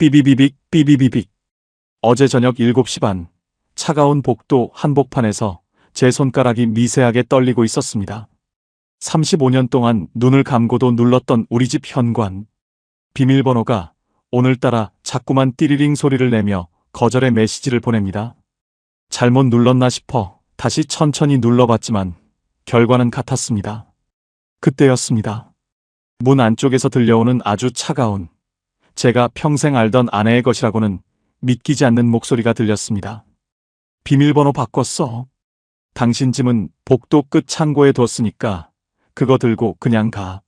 삐비비빅 삐비비빅. 어제 저녁 7시 반, 차가운 복도 한복판에서 제 손가락이 미세하게 떨리고 있었습니다. 35년 동안 눈을 감고도 눌렀던 우리 집 현관. 비밀번호가 오늘따라 자꾸만 띠리링 소리를 내며 거절의 메시지를 보냅니다. 잘못 눌렀나 싶어 다시 천천히 눌러봤지만 결과는 같았습니다. 그때였습니다. 문 안쪽에서 들려오는 아주 차가운, 제가 평생 알던 아내의 것이라고는 믿기지 않는 목소리가 들렸습니다. 비밀번호 바꿨어. 당신 짐은 복도 끝 창고에 뒀으니까 그거 들고 그냥 가.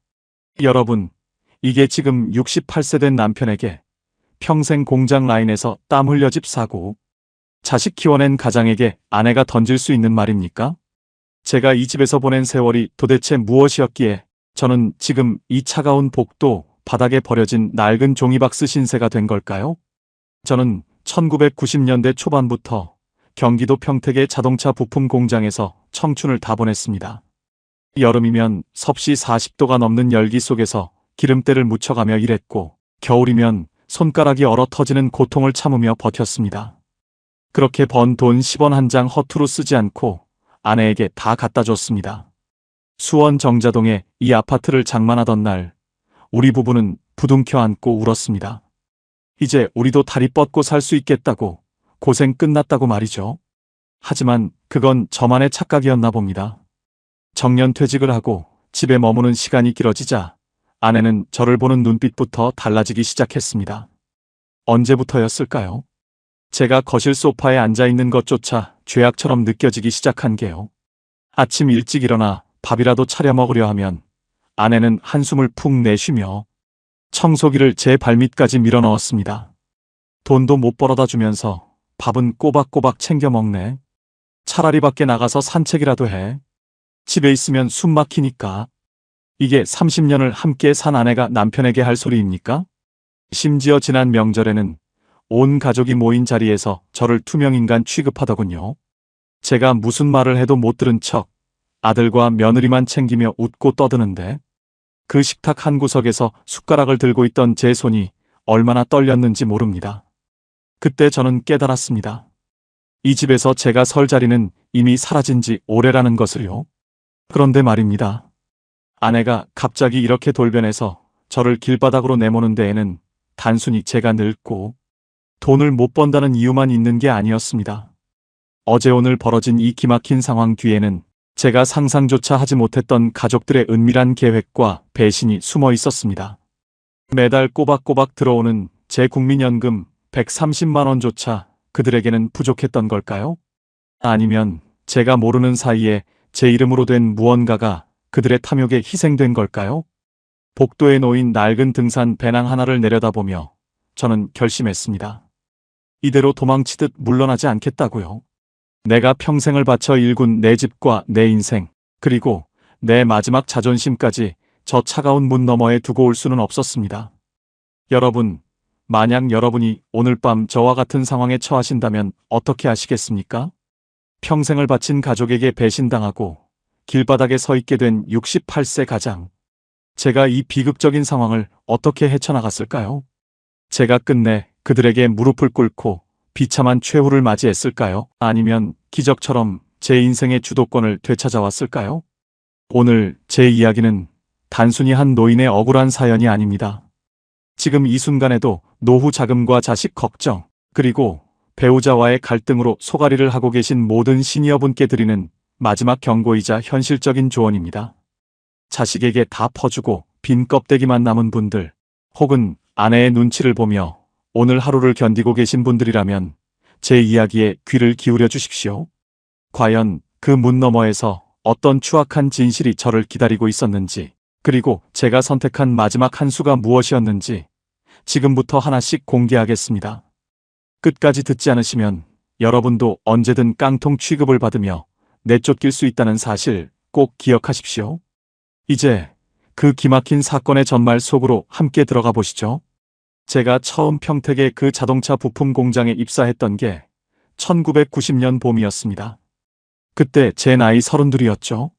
여러분, 이게 지금 68세 된 남편에게 평생 공장 라인에서 땀 흘려 집 사고 자식 키워낸 가장에게 아내가 던질 수 있는 말입니까? 제가 이 집에서 보낸 세월이 도대체 무엇이었기에 저는 지금 이 차가운 복도 바닥에 버려진 낡은 종이박스 신세가 된 걸까요? 저는 1990년대 초반부터 경기도 평택의 자동차 부품 공장에서 청춘을 다 보냈습니다. 여름이면 섭씨 40도가 넘는 열기 속에서 기름때를 묻혀가며 일했고, 겨울이면 손가락이 얼어 터지는 고통을 참으며 버텼습니다. 그렇게 번 돈 10원 한 장 허투루 쓰지 않고 아내에게 다 갖다 줬습니다. 수원 정자동에 이 아파트를 장만하던 날, 우리 부부는 부둥켜 안고 울었습니다. 이제 우리도 다리 뻗고 살 수 있겠다고, 고생 끝났다고 말이죠. 하지만 그건 저만의 착각이었나 봅니다. 정년퇴직을 하고 집에 머무는 시간이 길어지자 아내는 저를 보는 눈빛부터 달라지기 시작했습니다. 언제부터였을까요? 제가 거실 소파에 앉아있는 것조차 죄악처럼 느껴지기 시작한 게요. 아침 일찍 일어나 밥이라도 차려 먹으려 하면 아내는 한숨을 푹 내쉬며 청소기를 제 발밑까지 밀어넣었습니다. 돈도 못 벌어다 주면서 밥은 꼬박꼬박 챙겨 먹네. 차라리 밖에 나가서 산책이라도 해. 집에 있으면 숨 막히니까. 이게 30년을 함께 산 아내가 남편에게 할 소리입니까? 심지어 지난 명절에는 온 가족이 모인 자리에서 저를 투명인간 취급하더군요. 제가 무슨 말을 해도 못 들은 척 아들과 며느리만 챙기며 웃고 떠드는데, 그 식탁 한 구석에서 숟가락을 들고 있던 제 손이 얼마나 떨렸는지 모릅니다. 그때 저는 깨달았습니다. 이 집에서 제가 설 자리는 이미 사라진 지 오래라는 것을요. 그런데 말입니다. 아내가 갑자기 이렇게 돌변해서 저를 길바닥으로 내모는 데에는 단순히 제가 늙고 돈을 못 번다는 이유만 있는 게 아니었습니다. 어제 오늘 벌어진 이 기막힌 상황 뒤에는 제가 상상조차 하지 못했던 가족들의 은밀한 계획과 배신이 숨어 있었습니다. 매달 꼬박꼬박 들어오는 제 국민연금 130만 원조차 그들에게는 부족했던 걸까요? 아니면 제가 모르는 사이에 제 이름으로 된 무언가가 그들의 탐욕에 희생된 걸까요? 복도에 놓인 낡은 등산 배낭 하나를 내려다보며 저는 결심했습니다. 이대로 도망치듯 물러나지 않겠다고요. 내가 평생을 바쳐 일군 내 집과 내 인생, 그리고 내 마지막 자존심까지 저 차가운 문 너머에 두고 올 수는 없었습니다. 여러분, 만약 여러분이 오늘 밤 저와 같은 상황에 처하신다면 어떻게 하시겠습니까? 평생을 바친 가족에게 배신당하고 길바닥에 서 있게 된 68세 가장. 제가 이 비극적인 상황을 어떻게 헤쳐나갔을까요? 제가 끝내 그들에게 무릎을 꿇고 비참한 최후를 맞이했을까요? 아니면 기적처럼 제 인생의 주도권을 되찾아왔을까요? 오늘 제 이야기는 단순히 한 노인의 억울한 사연이 아닙니다. 지금 이 순간에도 노후 자금과 자식 걱정, 그리고 배우자와의 갈등으로 소가리를 하고 계신 모든 시니어분께 드리는 마지막 경고이자 현실적인 조언입니다. 자식에게 다 퍼주고 빈 껍데기만 남은 분들, 혹은 아내의 눈치를 보며 오늘 하루를 견디고 계신 분들이라면 제 이야기에 귀를 기울여 주십시오. 과연 그 문 너머에서 어떤 추악한 진실이 저를 기다리고 있었는지, 그리고 제가 선택한 마지막 한 수가 무엇이었는지 지금부터 하나씩 공개하겠습니다. 끝까지 듣지 않으시면 여러분도 언제든 깡통 취급을 받으며 내쫓길 수 있다는 사실 꼭 기억하십시오. 이제 그 기막힌 사건의 전말 속으로 함께 들어가 보시죠. 제가 처음 평택의 그 자동차 부품 공장에 입사했던 게 1990년 봄이었습니다. 그때 제 나이 32이었죠.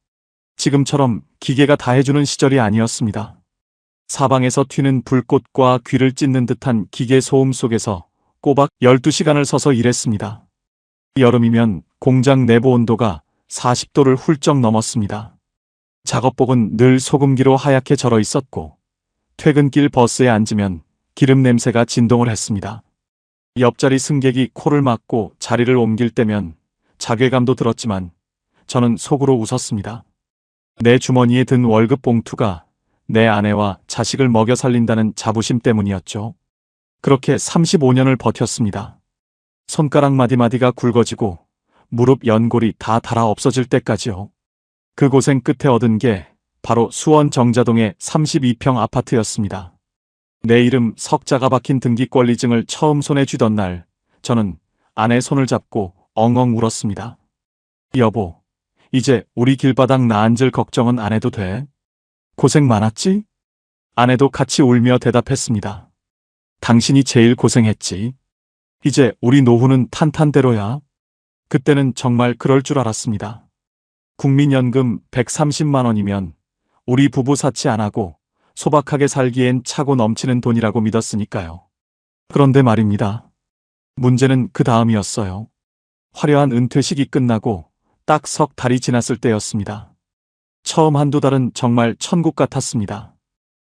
지금처럼 기계가 다 해주는 시절이 아니었습니다. 사방에서 튀는 불꽃과 귀를 찢는 듯한 기계 소음 속에서 꼬박 12시간을 서서 일했습니다. 여름이면 공장 내부 온도가 40도를 훌쩍 넘었습니다. 작업복은 늘 소금기로 하얗게 절어 있었고 퇴근길 버스에 앉으면 기름 냄새가 진동을 했습니다. 옆자리 승객이 코를 막고 자리를 옮길 때면 자괴감도 들었지만 저는 속으로 웃었습니다. 내 주머니에 든 월급 봉투가 내 아내와 자식을 먹여 살린다는 자부심 때문이었죠. 그렇게 35년을 버텼습니다. 손가락 마디마디가 굵어지고 무릎 연골이 다 닳아 없어질 때까지요. 그 고생 끝에 얻은 게 바로 수원 정자동의 32평 아파트였습니다. 내 이름 석자가 박힌 등기권리증을 처음 손에 쥐던 날, 저는 아내 손을 잡고 엉엉 울었습니다. 여보, 이제 우리 길바닥 나 앉을 걱정은 안 해도 돼. 고생 많았지? 아내도 같이 울며 대답했습니다. 당신이 제일 고생했지. 이제 우리 노후는 탄탄대로야. 그때는 정말 그럴 줄 알았습니다. 국민연금 130만 원이면 우리 부부 사치 안 하고 소박하게 살기엔 차고 넘치는 돈이라고 믿었으니까요. 그런데 말입니다. 문제는 그 다음이었어요. 화려한 은퇴식이 끝나고 딱 석 달이 지났을 때였습니다. 처음 한두 달은 정말 천국 같았습니다.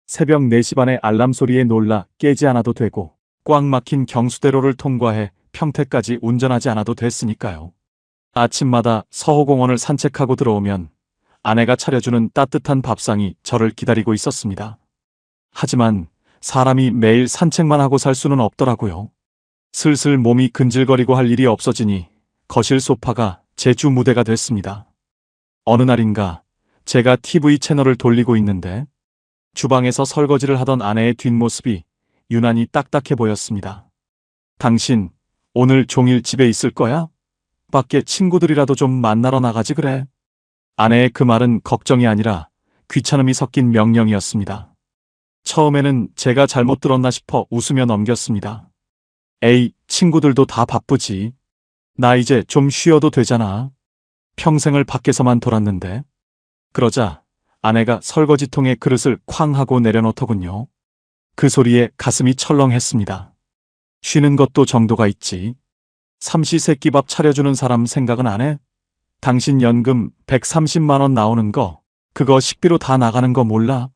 새벽 4시 반에 알람 소리에 놀라 깨지 않아도 되고 꽉 막힌 경수대로를 통과해 평택까지 운전하지 않아도 됐으니까요. 아침마다 서호공원을 산책하고 들어오면 아내가 차려주는 따뜻한 밥상이 저를 기다리고 있었습니다. 하지만 사람이 매일 산책만 하고 살 수는 없더라고요. 슬슬 몸이 근질거리고 할 일이 없어지니 거실 소파가 제 주 무대가 됐습니다. 어느 날인가 제가 TV 채널을 돌리고 있는데 주방에서 설거지를 하던 아내의 뒷모습이 유난히 딱딱해 보였습니다. 당신 오늘 종일 집에 있을 거야? 밖에 친구들이라도 좀 만나러 나가지 그래. 아내의 그 말은 걱정이 아니라 귀찮음이 섞인 명령이었습니다. 처음에는 제가 잘못 들었나 싶어 웃으며 넘겼습니다. 에이, 친구들도 다 바쁘지. 나 이제 좀 쉬어도 되잖아. 평생을 밖에서만 돌았는데. 그러자 아내가 설거지통에 그릇을 쾅 하고 내려놓더군요. 그 소리에 가슴이 철렁했습니다. 쉬는 것도 정도가 있지. 삼시세끼밥 차려주는 사람 생각은 안 해? 당신 연금 130만 원 나오는 거, 그거 식비로 다 나가는 거 몰라?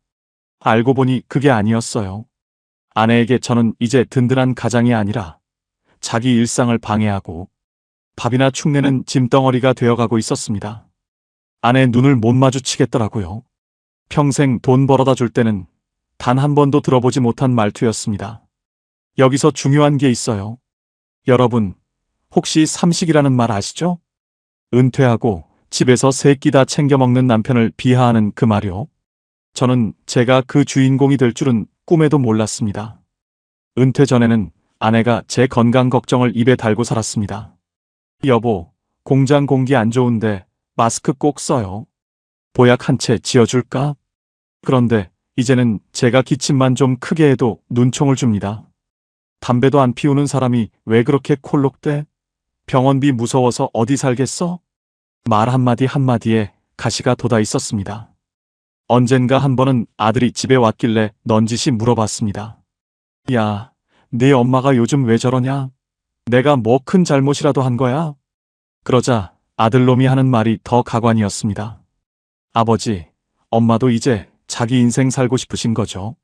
알고 보니 그게 아니었어요. 아내에게 저는 이제 든든한 가장이 아니라 자기 일상을 방해하고 밥이나 축내는 짐덩어리가 되어가고 있었습니다. 아내 눈을 못 마주치겠더라고요. 평생 돈 벌어다 줄 때는 단 한 번도 들어보지 못한 말투였습니다. 여기서 중요한 게 있어요. 여러분, 혹시 삼식이라는 말 아시죠? 은퇴하고 집에서 세 끼 다 챙겨 먹는 남편을 비하하는 그 말이요. 저는 제가 그 주인공이 될 줄은 꿈에도 몰랐습니다. 은퇴 전에는 아내가 제 건강 걱정을 입에 달고 살았습니다. 여보, 공장 공기 안 좋은데 마스크 꼭 써요. 보약 한 채 지어줄까? 그런데 이제는 제가 기침만 좀 크게 해도 눈총을 줍니다. 담배도 안 피우는 사람이 왜 그렇게 콜록대? 병원비 무서워서 어디 살겠어? 말 한마디 한마디에 가시가 돋아 있었습니다. 언젠가 한 번은 아들이 집에 왔길래 넌지시 물어봤습니다. 야, 네 엄마가 요즘 왜 저러냐? 내가 뭐 큰 잘못이라도 한 거야? 그러자 아들놈이 하는 말이 더 가관이었습니다. 아버지, 엄마도 이제 자기 인생 살고 싶으신 거죠?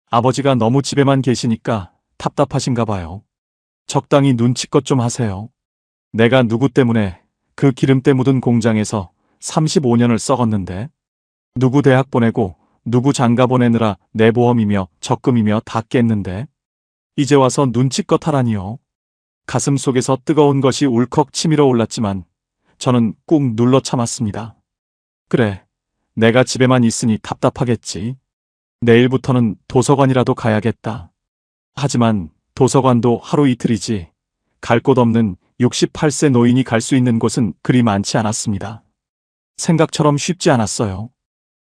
아버지가 너무 집에만 계시니까 답답하신가 봐요. 적당히 눈치껏 좀 하세요. 내가 누구 때문에 그 기름때 묻은 공장에서 35년을 썩었는데 누구 대학 보내고 누구 장가 보내느라 내 보험이며 적금이며 다 깼는데 이제 와서 눈치껏 하라니요. 가슴 속에서 뜨거운 것이 울컥 치밀어 올랐지만 저는 꾹 눌러 참았습니다. 그래, 내가 집에만 있으니 답답하겠지. 내일부터는 도서관이라도 가야겠다. 하지만 도서관도 하루 이틀이지 갈 곳 없는 68세 노인이 갈 수 있는 곳은 그리 많지 않았습니다. 생각처럼 쉽지 않았어요.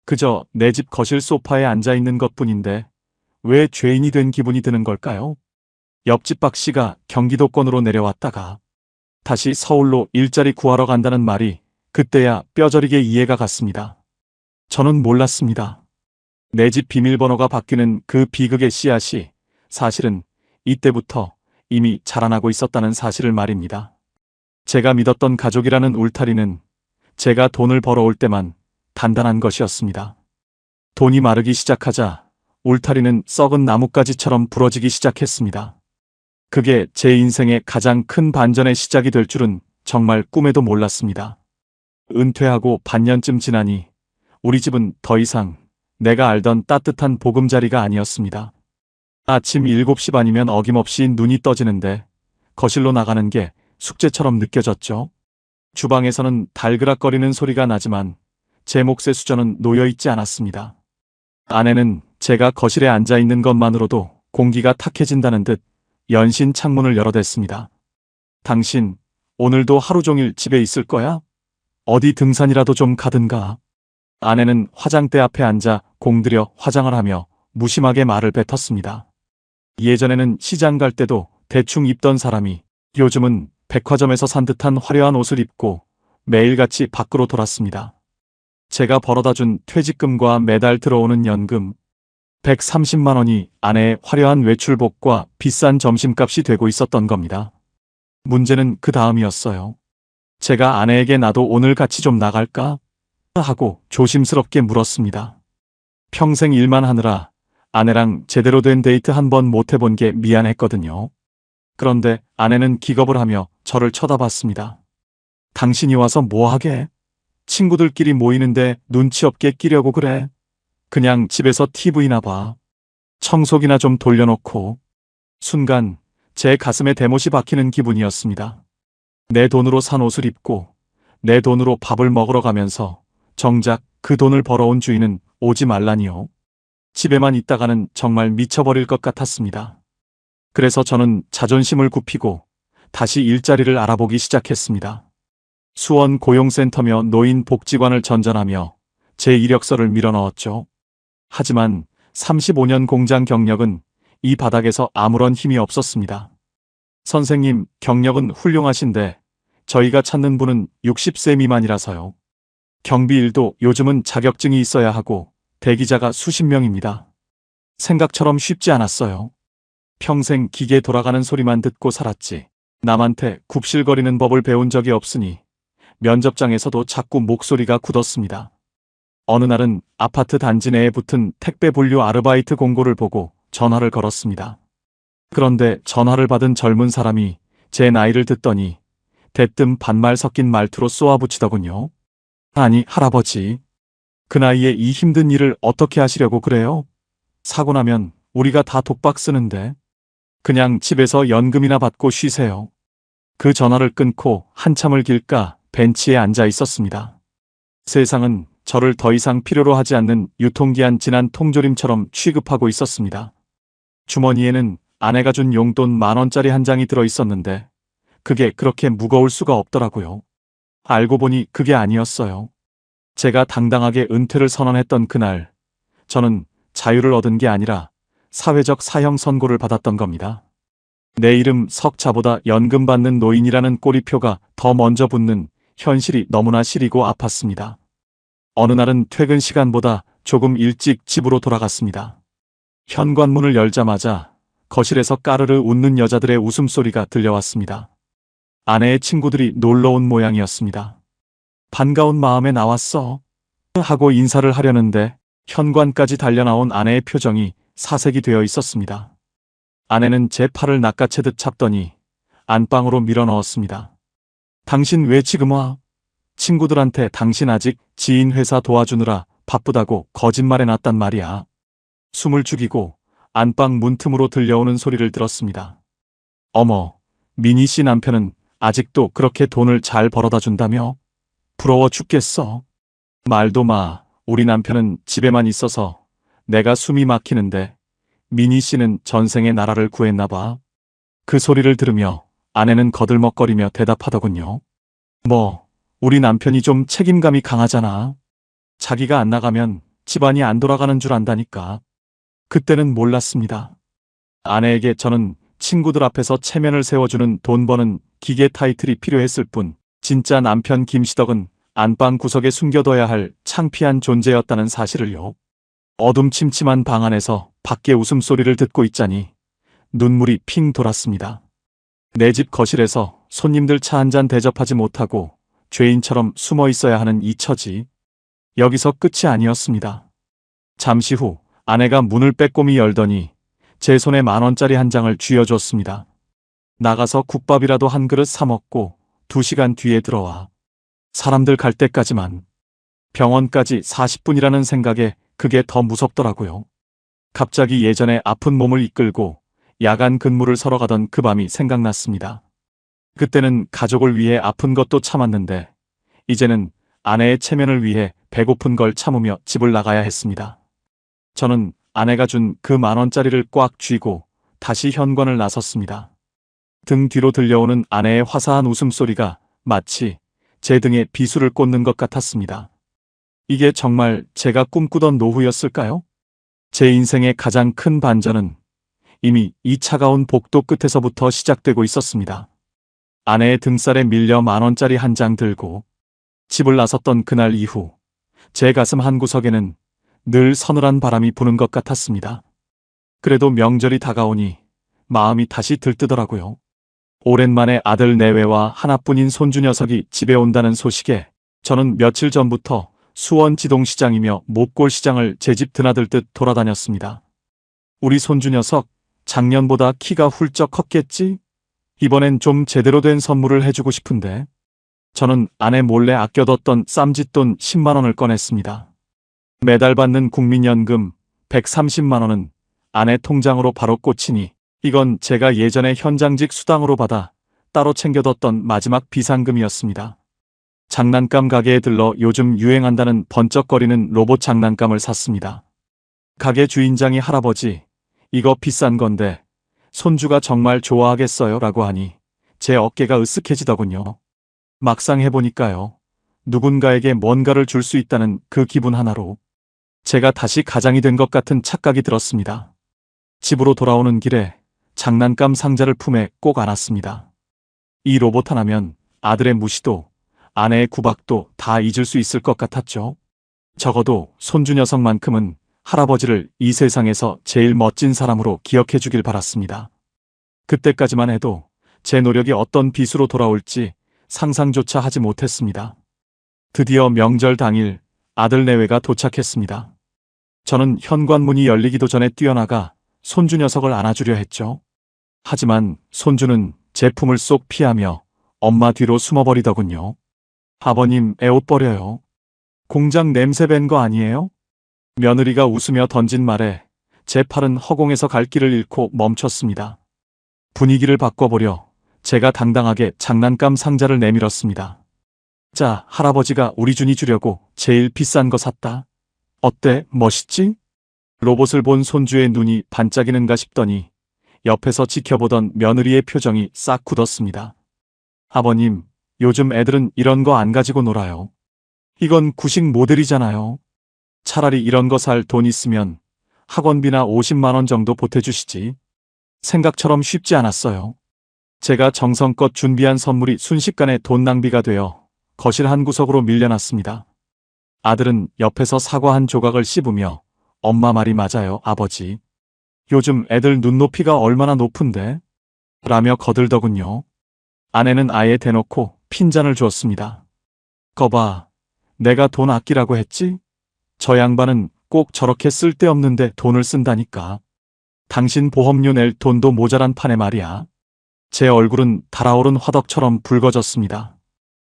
그저 내 집 거실 소파에 앉아 있는 것뿐인데 왜 죄인이 된 기분이 드는 걸까요? 옆집 박 씨가 경기도권으로 내려왔다가 다시 서울로 일자리 구하러 간다는 말이 그때야 뼈저리게 이해가 갔습니다. 저는 몰랐습니다. 내 집 비밀번호가 바뀌는 그 비극의 씨앗이 사실은 이때부터 이미 자라나고 있었다는 사실을 말입니다. 제가 믿었던 가족이라는 울타리는 제가 돈을 벌어올 때만 단단한 것이었습니다. 돈이 마르기 시작하자 울타리는 썩은 나뭇가지처럼 부러지기 시작했습니다. 그게 제 인생의 가장 큰 반전의 시작이 될 줄은 정말 꿈에도 몰랐습니다. 은퇴하고 반년쯤 지나니 우리 집은 더 이상 내가 알던 따뜻한 보금자리가 아니었습니다. 아침 7시 반이면 어김없이 눈이 떠지는데 거실로 나가는 게 숙제처럼 느껴졌죠. 주방에서는 달그락거리는 소리가 나지만 제 몫의 수저는 놓여있지 않았습니다. 아내는 제가 거실에 앉아 있는 것만으로도 공기가 탁해진다는 듯 연신 창문을 열어댔습니다. 당신, 오늘도 하루 종일 집에 있을 거야? 어디 등산이라도 좀 가든가. 아내는 화장대 앞에 앉아 공들여 화장을 하며 무심하게 말을 뱉었습니다. 예전에는 시장 갈 때도 대충 입던 사람이 요즘은 백화점에서 산 듯한 화려한 옷을 입고 매일같이 밖으로 돌았습니다. 제가 벌어다준 퇴직금과 매달 들어오는 연금 130만 원이 아내의 화려한 외출복과 비싼 점심값이 되고 있었던 겁니다. 문제는 그 다음이었어요. 제가 아내에게 나도 오늘 같이 좀 나갈까? 하고 조심스럽게 물었습니다. 평생 일만 하느라 아내랑 제대로 된 데이트 한 번 못 해본 게 미안했거든요. 그런데 아내는 기겁을 하며 저를 쳐다봤습니다. 당신이 와서 뭐 하게? 친구들끼리 모이는데 눈치 없게 끼려고 그래? 그냥 집에서 TV나 봐. 청소기나 좀 돌려놓고. 순간 제 가슴에 대못이 박히는 기분이었습니다. 내 돈으로 산 옷을 입고 내 돈으로 밥을 먹으러 가면서 정작 그 돈을 벌어온 주인은 오지 말라니요. 집에만 있다가는 정말 미쳐버릴 것 같았습니다. 그래서 저는 자존심을 굽히고 다시 일자리를 알아보기 시작했습니다. 수원 고용센터며 노인복지관을 전전하며 제 이력서를 밀어넣었죠. 하지만 35년 공장 경력은 이 바닥에서 아무런 힘이 없었습니다. 선생님, 경력은 훌륭하신데 저희가 찾는 분은 60세 미만이라서요. 경비 일도 요즘은 자격증이 있어야 하고 대기자가 수십 명입니다. 생각처럼 쉽지 않았어요. 평생 기계 돌아가는 소리만 듣고 살았지. 남한테 굽실거리는 법을 배운 적이 없으니 면접장에서도 자꾸 목소리가 굳었습니다. 어느 날은 아파트 단지 내에 붙은 택배 분류 아르바이트 공고를 보고 전화를 걸었습니다. 그런데 전화를 받은 젊은 사람이 제 나이를 듣더니 대뜸 반말 섞인 말투로 쏘아붙이더군요. 아니, 할아버지. 그 나이에 이 힘든 일을 어떻게 하시려고 그래요? 사고 나면 우리가 다 독박 쓰는데. 그냥 집에서 연금이나 받고 쉬세요. 그 전화를 끊고 한참을 길가 벤치에 앉아 있었습니다. 세상은 저를 더 이상 필요로 하지 않는 유통기한 지난 통조림처럼 취급하고 있었습니다. 주머니에는 아내가 준 용돈 10,000원짜리 한 장이 들어 있었는데 그게 그렇게 무거울 수가 없더라고요. 알고 보니 그게 아니었어요. 제가 당당하게 은퇴를 선언했던 그날, 저는 자유를 얻은 게 아니라 사회적 사형 선고를 받았던 겁니다. 내 이름 석자보다 연금 받는 노인이라는 꼬리표가 더 먼저 붙는 현실이 너무나 시리고 아팠습니다. 어느 날은 퇴근 시간보다 조금 일찍 집으로 돌아갔습니다. 현관문을 열자마자 거실에서 까르르 웃는 여자들의 웃음소리가 들려왔습니다. 아내의 친구들이 놀러온 모양이었습니다. 반가운 마음에 나왔어 하고 인사를 하려는데 현관까지 달려나온 아내의 표정이 사색이 되어 있었습니다. 아내는 제 팔을 낚아채듯 잡더니 안방으로 밀어넣었습니다. 당신 왜 지금 와? 친구들한테 당신 아직 지인 회사 도와주느라 바쁘다고 거짓말해놨단 말이야. 숨을 죽이고 안방 문틈으로 들려오는 소리를 들었습니다. 어머, 미니 씨 남편은 아직도 그렇게 돈을 잘 벌어다 준다며? 부러워 죽겠어. 말도 마, 우리 남편은 집에만 있어서 내가 숨이 막히는데 미니 씨는 전생에 나라를 구했나 봐. 그 소리를 들으며 아내는 거들먹거리며 대답하더군요. 뭐, 우리 남편이 좀 책임감이 강하잖아. 자기가 안 나가면 집안이 안 돌아가는 줄 안다니까. 그때는 몰랐습니다. 아내에게 저는 친구들 앞에서 체면을 세워주는 돈 버는 기계 타이틀이 필요했을 뿐 진짜 남편 김시덕은 안방 구석에 숨겨둬야 할 창피한 존재였다는 사실을요. 어둠침침한 방 안에서 밖의 웃음소리를 듣고 있자니 눈물이 핑 돌았습니다. 내 집 거실에서 손님들 차 한 잔 대접하지 못하고 죄인처럼 숨어 있어야 하는 이 처지. 여기서 끝이 아니었습니다. 잠시 후 아내가 문을 빼꼼히 열더니 제 손에 10,000원짜리 한 장을 쥐어줬습니다. 나가서 국밥이라도 한 그릇 사 먹고 2시간 뒤에 들어와. 사람들 갈 때까지만. 병원까지 40분이라는 생각에 그게 더 무섭더라고요. 갑자기 예전에 아픈 몸을 이끌고 야간 근무를 서러 가던 그 밤이 생각났습니다. 그때는 가족을 위해 아픈 것도 참았는데 이제는 아내의 체면을 위해 배고픈 걸 참으며 집을 나가야 했습니다. 저는 아내가 준 그 10,000원짜리를 꽉 쥐고 다시 현관을 나섰습니다. 등 뒤로 들려오는 아내의 화사한 웃음소리가 마치 제 등에 비수를 꽂는 것 같았습니다. 이게 정말 제가 꿈꾸던 노후였을까요? 제 인생의 가장 큰 반전은 이미 이 차가운 복도 끝에서부터 시작되고 있었습니다. 아내의 등살에 밀려 10,000원짜리 한 장 들고 집을 나섰던 그날 이후 제 가슴 한구석에는 늘 서늘한 바람이 부는 것 같았습니다. 그래도 명절이 다가오니 마음이 다시 들뜨더라고요. 오랜만에 아들 내외와 하나뿐인 손주 녀석이 집에 온다는 소식에 저는 며칠 전부터 수원지동시장이며 목골시장을 제 집 드나들듯 돌아다녔습니다. 우리 손주 녀석 작년보다 키가 훌쩍 컸겠지? 이번엔 좀 제대로 된 선물을 해주고 싶은데. 저는 아내 몰래 아껴뒀던 쌈짓돈 10만원을 꺼냈습니다. 매달 받는 국민연금 130만원은 아내 통장으로 바로 꽂히니 이건 제가 예전에 현장직 수당으로 받아 따로 챙겨뒀던 마지막 비상금이었습니다. 장난감 가게에 들러 요즘 유행한다는 번쩍거리는 로봇 장난감을 샀습니다. 가게 주인장이 할아버지, 이거 비싼 건데 손주가 정말 좋아하겠어요 라고 하니 제 어깨가 으쓱해지더군요. 막상 해보니까요. 누군가에게 뭔가를 줄 수 있다는 그 기분 하나로 제가 다시 가장이 된 것 같은 착각이 들었습니다. 집으로 돌아오는 길에 장난감 상자를 품에 꼭 안았습니다. 이 로봇 하나면 아들의 무시도 아내의 구박도 다 잊을 수 있을 것 같았죠. 적어도 손주 녀석만큼은 할아버지를 이 세상에서 제일 멋진 사람으로 기억해 주길 바랐습니다. 그때까지만 해도 제 노력이 어떤 빛으로 돌아올지 상상조차 하지 못했습니다. 드디어 명절 당일 아들 내외가 도착했습니다. 저는 현관문이 열리기도 전에 뛰어나가 손주 녀석을 안아주려 했죠. 하지만 손주는 제 품을 쏙 피하며 엄마 뒤로 숨어버리더군요. 아버님, 애 옷 버려요. 공장 냄새 밴 거 아니에요? 며느리가 웃으며 던진 말에 제 팔은 허공에서 갈 길을 잃고 멈췄습니다. 분위기를 바꿔보려 제가 당당하게 장난감 상자를 내밀었습니다. 자, 할아버지가 우리 준이 주려고 제일 비싼 거 샀다. 어때? 멋있지? 로봇을 본 손주의 눈이 반짝이는가 싶더니 옆에서 지켜보던 며느리의 표정이 싹 굳었습니다. 아버님, 요즘 애들은 이런 거 안 가지고 놀아요. 이건 구식 모델이잖아요. 차라리 이런 거 살 돈 있으면 학원비나 50만원 정도 보태주시지. 생각처럼 쉽지 않았어요. 제가 정성껏 준비한 선물이 순식간에 돈 낭비가 되어 거실 한 구석으로 밀려났습니다. 아들은 옆에서 사과 한 조각을 씹으며 엄마 말이 맞아요, 아버지. 요즘 애들 눈높이가 얼마나 높은데? 라며 거들더군요. 아내는 아예 대놓고 핀잔을 주었습니다. 거봐, 내가 돈 아끼라고 했지? 저 양반은 꼭 저렇게 쓸데없는데 돈을 쓴다니까. 당신 보험료 낼 돈도 모자란 판에 말이야. 제 얼굴은 달아오른 화덕처럼 붉어졌습니다.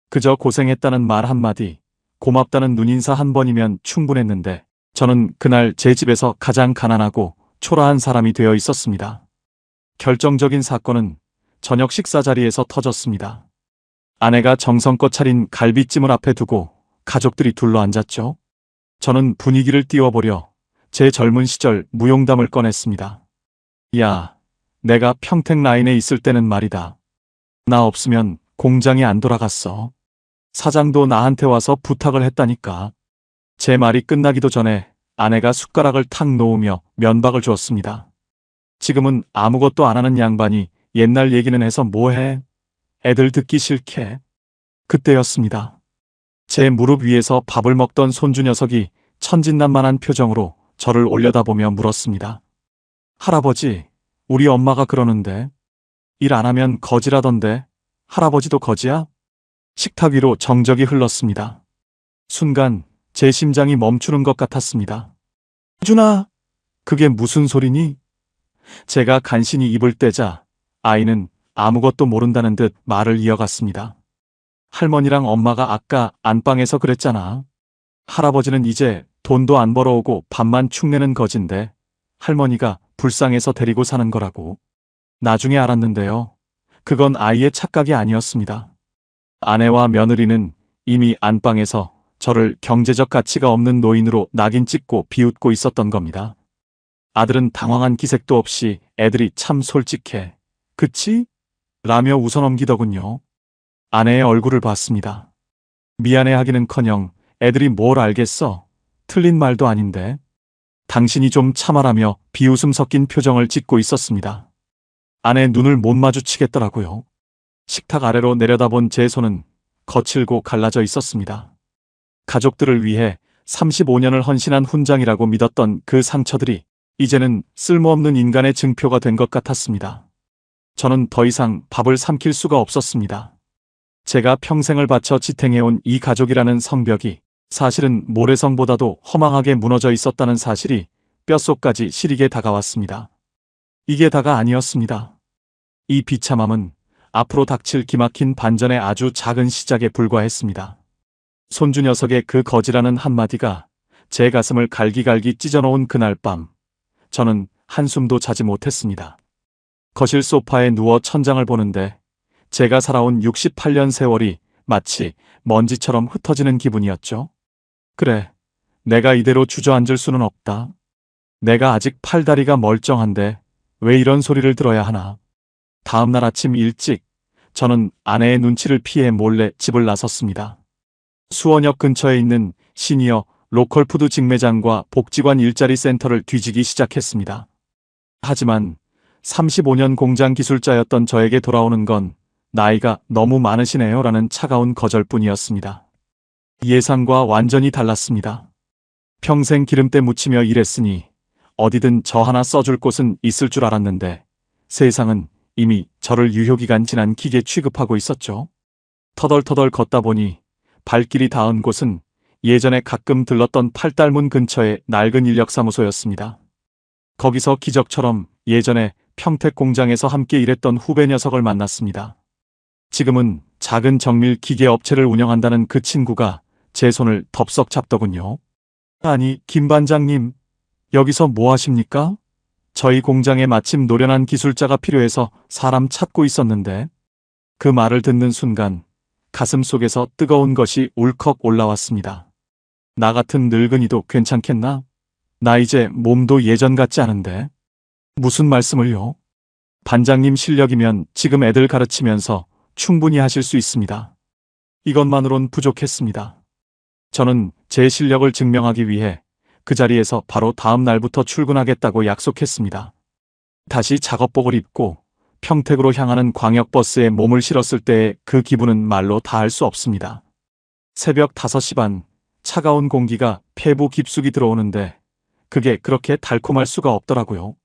그저 고생했다는 말 한마디, 고맙다는 눈인사 한 번이면 충분했는데 저는 그날 제 집에서 가장 가난하고 초라한 사람이 되어 있었습니다. 결정적인 사건은 저녁 식사 자리에서 터졌습니다. 아내가 정성껏 차린 갈비찜을 앞에 두고 가족들이 둘러앉았죠. 저는 분위기를 띄워보려 제 젊은 시절 무용담을 꺼냈습니다. 야, 내가 평택 라인에 있을 때는 말이다. 나 없으면 공장이 안 돌아갔어. 사장도 나한테 와서 부탁을 했다니까. 제 말이 끝나기도 전에 아내가 숟가락을 탁 놓으며 면박을 주었습니다. 지금은 아무것도 안 하는 양반이 옛날 얘기는 해서 뭐해? 애들 듣기 싫게. 그때였습니다. 제 무릎 위에서 밥을 먹던 손주 녀석이 천진난만한 표정으로 저를 올려다보며 물었습니다. 할아버지, 우리 엄마가 그러는데 일 안 하면 거지라던데 할아버지도 거지야? 식탁 위로 정적이 흘렀습니다. 순간 제 심장이 멈추는 것 같았습니다. 준아, 그게 무슨 소리니? 제가 간신히 입을 떼자 아이는 아무것도 모른다는 듯 말을 이어갔습니다. 할머니랑 엄마가 아까 안방에서 그랬잖아. 할아버지는 이제 돈도 안 벌어오고 밥만 축내는 거진데 할머니가 불쌍해서 데리고 사는 거라고. 나중에 알았는데요. 그건 아이의 착각이 아니었습니다. 아내와 며느리는 이미 안방에서 저를 경제적 가치가 없는 노인으로 낙인 찍고 비웃고 있었던 겁니다. 아들은 당황한 기색도 없이 애들이 참 솔직해. 그치? 라며 웃어넘기더군요. 아내의 얼굴을 봤습니다. 미안해하기는커녕 애들이 뭘 알겠어. 틀린 말도 아닌데. 당신이 좀 참아라며 비웃음 섞인 표정을 짓고 있었습니다. 아내 눈을 못 마주치겠더라고요. 식탁 아래로 내려다본 제 손은 거칠고 갈라져 있었습니다. 가족들을 위해 35년을 헌신한 훈장이라고 믿었던 그 상처들이 이제는 쓸모없는 인간의 증표가 된 것 같았습니다. 저는 더 이상 밥을 삼킬 수가 없었습니다. 제가 평생을 바쳐 지탱해온 이 가족이라는 성벽이 사실은 모래성보다도 허망하게 무너져 있었다는 사실이 뼛속까지 시리게 다가왔습니다. 이게 다가 아니었습니다. 이 비참함은 앞으로 닥칠 기막힌 반전의 아주 작은 시작에 불과했습니다. 손주 녀석의 그 거지라는 한마디가 제 가슴을 갈기갈기 찢어놓은 그날 밤, 저는 한숨도 자지 못했습니다. 거실 소파에 누워 천장을 보는데 제가 살아온 68년 세월이 마치 먼지처럼 흩어지는 기분이었죠. 그래, 내가 이대로 주저앉을 수는 없다. 내가 아직 팔다리가 멀쩡한데 왜 이런 소리를 들어야 하나. 다음 날 아침 일찍 저는 아내의 눈치를 피해 몰래 집을 나섰습니다. 수원역 근처에 있는 시니어 로컬푸드 직매장과 복지관 일자리 센터를 뒤지기 시작했습니다. 하지만 35년 공장 기술자였던 저에게 돌아오는 건 나이가 너무 많으시네요 라는 차가운 거절뿐이었습니다. 예상과 완전히 달랐습니다. 평생 기름때 묻히며 일했으니 어디든 저 하나 써줄 곳은 있을 줄 알았는데 세상은 이미 저를 유효기간 지난 기계 취급하고 있었죠. 터덜터덜 걷다 보니 발길이 닿은 곳은 예전에 가끔 들렀던 팔달문 근처의 낡은 인력사무소였습니다. 거기서 기적처럼 예전에 평택 공장에서 함께 일했던 후배 녀석을 만났습니다. 지금은 작은 정밀 기계 업체를 운영한다는 그 친구가 제 손을 덥석 잡더군요. 아니, 김 반장님, 여기서 뭐 하십니까? 저희 공장에 마침 노련한 기술자가 필요해서 사람 찾고 있었는데. 그 말을 듣는 순간 가슴 속에서 뜨거운 것이 울컥 올라왔습니다. 나 같은 늙은이도 괜찮겠나? 나 이제 몸도 예전 같지 않은데. 무슨 말씀을요? 반장님 실력이면 지금 애들 가르치면서 충분히 하실 수 있습니다. 이것만으론 부족했습니다. 저는 제 실력을 증명하기 위해 그 자리에서 바로 다음 날부터 출근하겠다고 약속했습니다. 다시 작업복을 입고 평택으로 향하는 광역버스에 몸을 실었을 때의 그 기분은 말로 다할 수 없습니다. 새벽 5시 반, 차가운 공기가 폐부 깊숙이 들어오는데 그게 그렇게 달콤할 수가 없더라고요.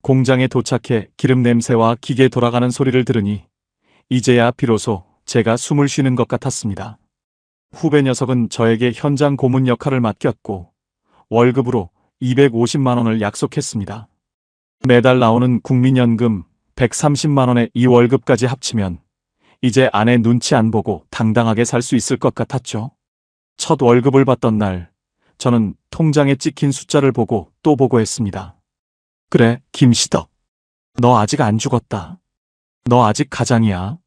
공장에 도착해 기름 냄새와 기계 돌아가는 소리를 들으니 이제야 비로소 제가 숨을 쉬는 것 같았습니다. 후배 녀석은 저에게 현장 고문 역할을 맡겼고 월급으로 250만 원을 약속했습니다. 매달 나오는 국민연금 130만 원의 이 월급까지 합치면 이제 아내 눈치 안 보고 당당하게 살 수 있을 것 같았죠. 첫 월급을 받던 날, 저는 통장에 찍힌 숫자를 보고 또 보고 했습니다. 그래, 김시덕. 너 아직 안 죽었다. 너 아직 가장이야.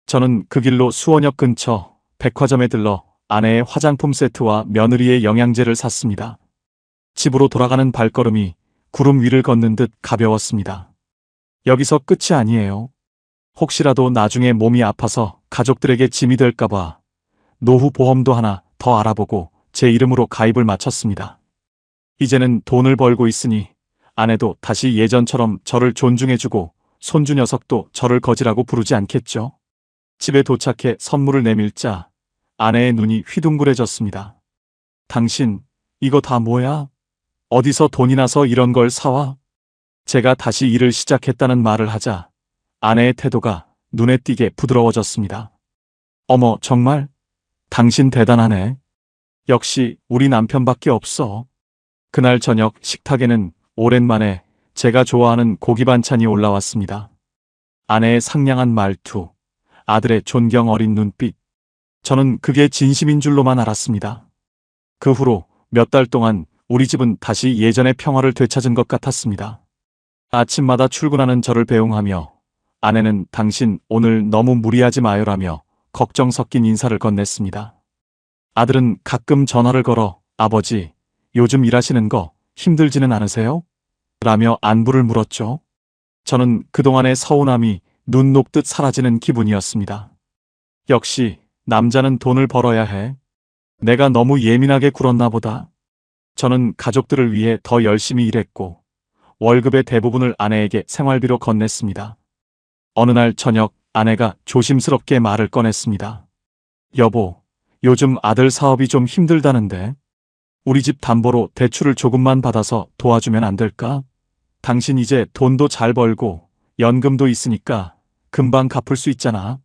저는 그 길로 수원역 근처 백화점에 들러 아내의 화장품 세트와 며느리의 영양제를 샀습니다. 집으로 돌아가는 발걸음이 구름 위를 걷는 듯 가벼웠습니다. 여기서 끝이 아니에요. 혹시라도 나중에 몸이 아파서 가족들에게 짐이 될까봐 노후 보험도 하나 더 알아보고 제 이름으로 가입을 마쳤습니다. 이제는 돈을 벌고 있으니 아내도 다시 예전처럼 저를 존중해주고 손주 녀석도 저를 거지라고 부르지 않겠죠. 집에 도착해 선물을 내밀자 아내의 눈이 휘둥그레졌습니다. 당신, 이거 다 뭐야? 어디서 돈이 나서 이런 걸 사와? 제가 다시 일을 시작했다는 말을 하자 아내의 태도가 눈에 띄게 부드러워졌습니다. 어머, 정말? 당신 대단하네. 역시 우리 남편밖에 없어. 그날 저녁 식탁에는 오랜만에 제가 좋아하는 고기 반찬이 올라왔습니다. 아내의 상냥한 말투, 아들의 존경 어린 눈빛. 저는 그게 진심인 줄로만 알았습니다. 그 후로 몇 달 동안 우리 집은 다시 예전의 평화를 되찾은 것 같았습니다. 아침마다 출근하는 저를 배웅하며 아내는 당신 오늘 너무 무리하지 마요라며 걱정 섞인 인사를 건넸습니다. 아들은 가끔 전화를 걸어 아버지, 요즘 일하시는 거 힘들지는 않으세요? 라며 안부를 물었죠. 저는 그동안의 서운함이 눈 녹듯 사라지는 기분이었습니다. 역시 남자는 돈을 벌어야 해. 내가 너무 예민하게 굴었나 보다. 저는 가족들을 위해 더 열심히 일했고 월급의 대부분을 아내에게 생활비로 건넸습니다. 어느 날 저녁 아내가 조심스럽게 말을 꺼냈습니다. 여보, 요즘 아들 사업이 좀 힘들다는데 우리 집 담보로 대출을 조금만 받아서 도와주면 안 될까? 당신 이제 돈도 잘 벌고 연금도 있으니까 금방 갚을 수 있잖아.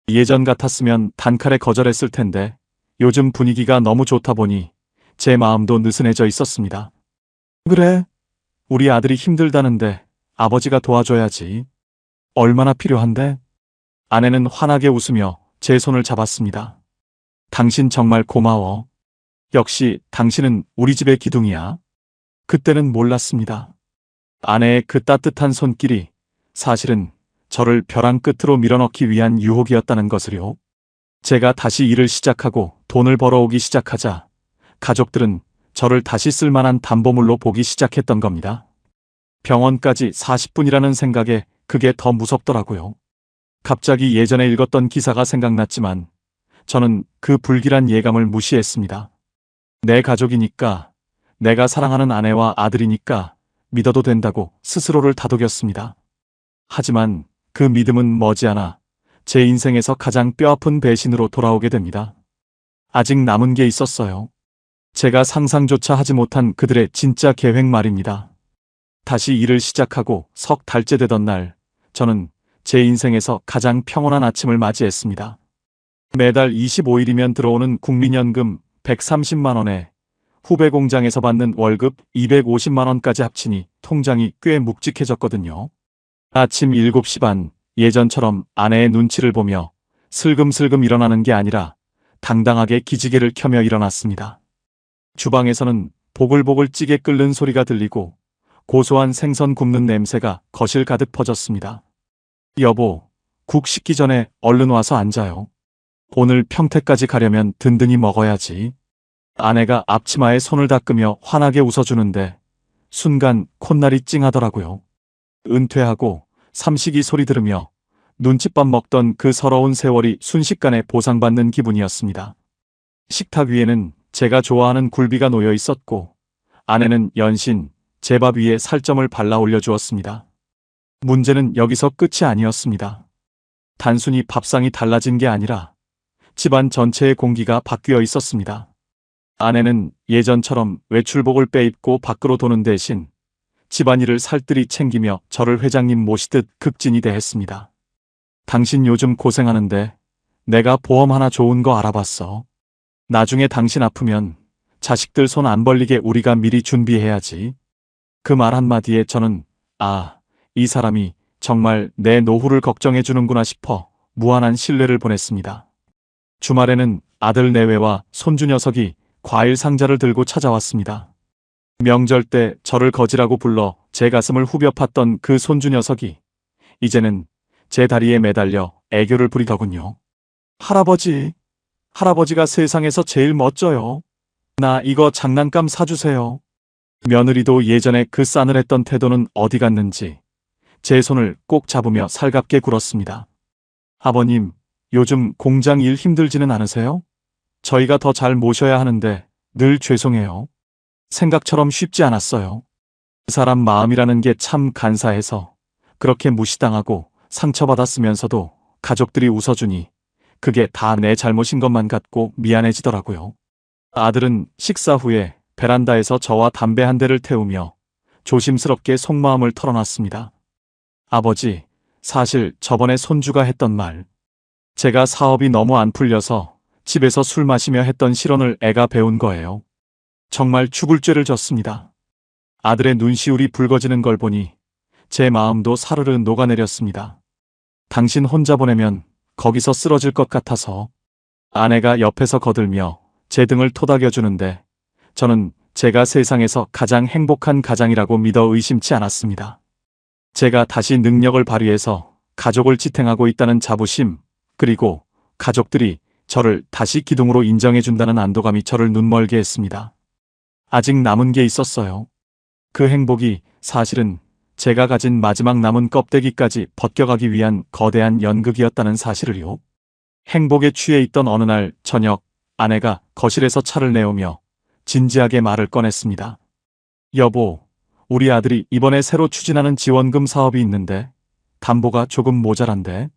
예전 같았으면 단칼에 거절했을 텐데 요즘 분위기가 너무 좋다 보니 제 마음도 느슨해져 있었습니다. 그래, 우리 아들이 힘들다는데 아버지가 도와줘야지. 얼마나 필요한데? 아내는 환하게 웃으며 제 손을 잡았습니다. 당신 정말 고마워. 역시 당신은 우리 집의 기둥이야. 그때는 몰랐습니다. 아내의 그 따뜻한 손길이 사실은 저를 벼랑 끝으로 밀어넣기 위한 유혹이었다는 것을요. 제가 다시 일을 시작하고 돈을 벌어오기 시작하자 가족들은 저를 다시 쓸만한 담보물로 보기 시작했던 겁니다. 병원까지 40분이라는 생각에 그게 더 무섭더라고요. 갑자기 예전에 읽었던 기사가 생각났지만 저는 그 불길한 예감을 무시했습니다. 내 가족이니까, 내가 사랑하는 아내와 아들이니까 믿어도 된다고 스스로를 다독였습니다. 하지만 그 믿음은 머지않아 제 인생에서 가장 뼈아픈 배신으로 돌아오게 됩니다. 아직 남은 게 있었어요. 제가 상상조차 하지 못한 그들의 진짜 계획 말입니다. 다시 일을 시작하고 석 달째 되던 날, 저는 제 인생에서 가장 평온한 아침을 맞이했습니다. 매달 25일이면 들어오는 국민연금 130만 원에 후배 공장에서 받는 월급 250만 원까지 합치니 통장이 꽤 묵직해졌거든요. 아침 7시 반, 예전처럼 아내의 눈치를 보며 슬금슬금 일어나는 게 아니라 당당하게 기지개를 켜며 일어났습니다. 주방에서는 보글보글 찌개 끓는 소리가 들리고 고소한 생선 굽는 냄새가 거실 가득 퍼졌습니다. 여보, 국 식기 전에 얼른 와서 앉아요. 오늘 평택까지 가려면 든든히 먹어야지. 아내가 앞치마에 손을 닦으며 환하게 웃어주는데 순간 콧날이 찡하더라고요. 은퇴하고 삼식이 소리 들으며 눈칫밥 먹던 그 서러운 세월이 순식간에 보상받는 기분이었습니다. 식탁 위에는 제가 좋아하는 굴비가 놓여 있었고 아내는 연신 제 밥 위에 살점을 발라 올려주었습니다. 문제는 여기서 끝이 아니었습니다. 단순히 밥상이 달라진 게 아니라 집안 전체의 공기가 바뀌어 있었습니다. 아내는 예전처럼 외출복을 빼입고 밖으로 도는 대신 집안일을 살뜰히 챙기며 저를 회장님 모시듯 극진히 대했습니다. 당신 요즘 고생하는데 내가 보험 하나 좋은 거 알아봤어. 나중에 당신 아프면 자식들 손 안 벌리게 우리가 미리 준비해야지. 그 말 한마디에 저는 이 사람이 정말 내 노후를 걱정해 주는구나 싶어 무한한 신뢰를 보냈습니다. 주말에는 아들 내외와 손주 녀석이 과일 상자를 들고 찾아왔습니다. 명절 때 저를 거지라고 불러 제 가슴을 후벼 팠던 그 손주 녀석이 이제는 제 다리에 매달려 애교를 부리더군요. 할아버지가 세상에서 제일 멋져요. 나 이거 장난감 사주세요. 며느리도 예전에 그 싸늘했던 태도는 어디 갔는지 제 손을 꼭 잡으며 살갑게 굴었습니다. 아버님, 요즘 공장 일 힘들지는 않으세요? 저희가 더 잘 모셔야 하는데 늘 죄송해요. 생각처럼 쉽지 않았어요. 그 사람 마음이라는 게 참 간사해서 그렇게 무시당하고 상처받았으면서도 가족들이 웃어주니 그게 다 내 잘못인 것만 같고 미안해지더라고요. 아들은 식사 후에 베란다에서 저와 담배 한 대를 태우며 조심스럽게 속마음을 털어놨습니다. 아버지, 사실 저번에 손주가 했던 말. 제가 사업이 너무 안 풀려서 집에서 술 마시며 했던 실언을 애가 배운 거예요. 정말 죽을 죄를 졌습니다. 아들의 눈시울이 붉어지는 걸 보니 제 마음도 사르르 녹아내렸습니다. 당신 혼자 보내면 거기서 쓰러질 것 같아서. 아내가 옆에서 거들며 제 등을 토닥여주는데 저는 제가 세상에서 가장 행복한 가장이라고 믿어 의심치 않았습니다. 제가 다시 능력을 발휘해서 가족을 지탱하고 있다는 자부심, 그리고 가족들이 저를 다시 기둥으로 인정해준다는 안도감이 저를 눈멀게 했습니다. 아직 남은 게 있었어요. 그 행복이 사실은 제가 가진 마지막 남은 껍데기까지 벗겨가기 위한 거대한 연극이었다는 사실을요. 행복에 취해 있던 어느 날 저녁, 아내가 거실에서 차를 내오며 진지하게 말을 꺼냈습니다. 여보, 우리 아들이 이번에 새로 추진하는 지원금 사업이 있는데 담보가 조금 모자란데.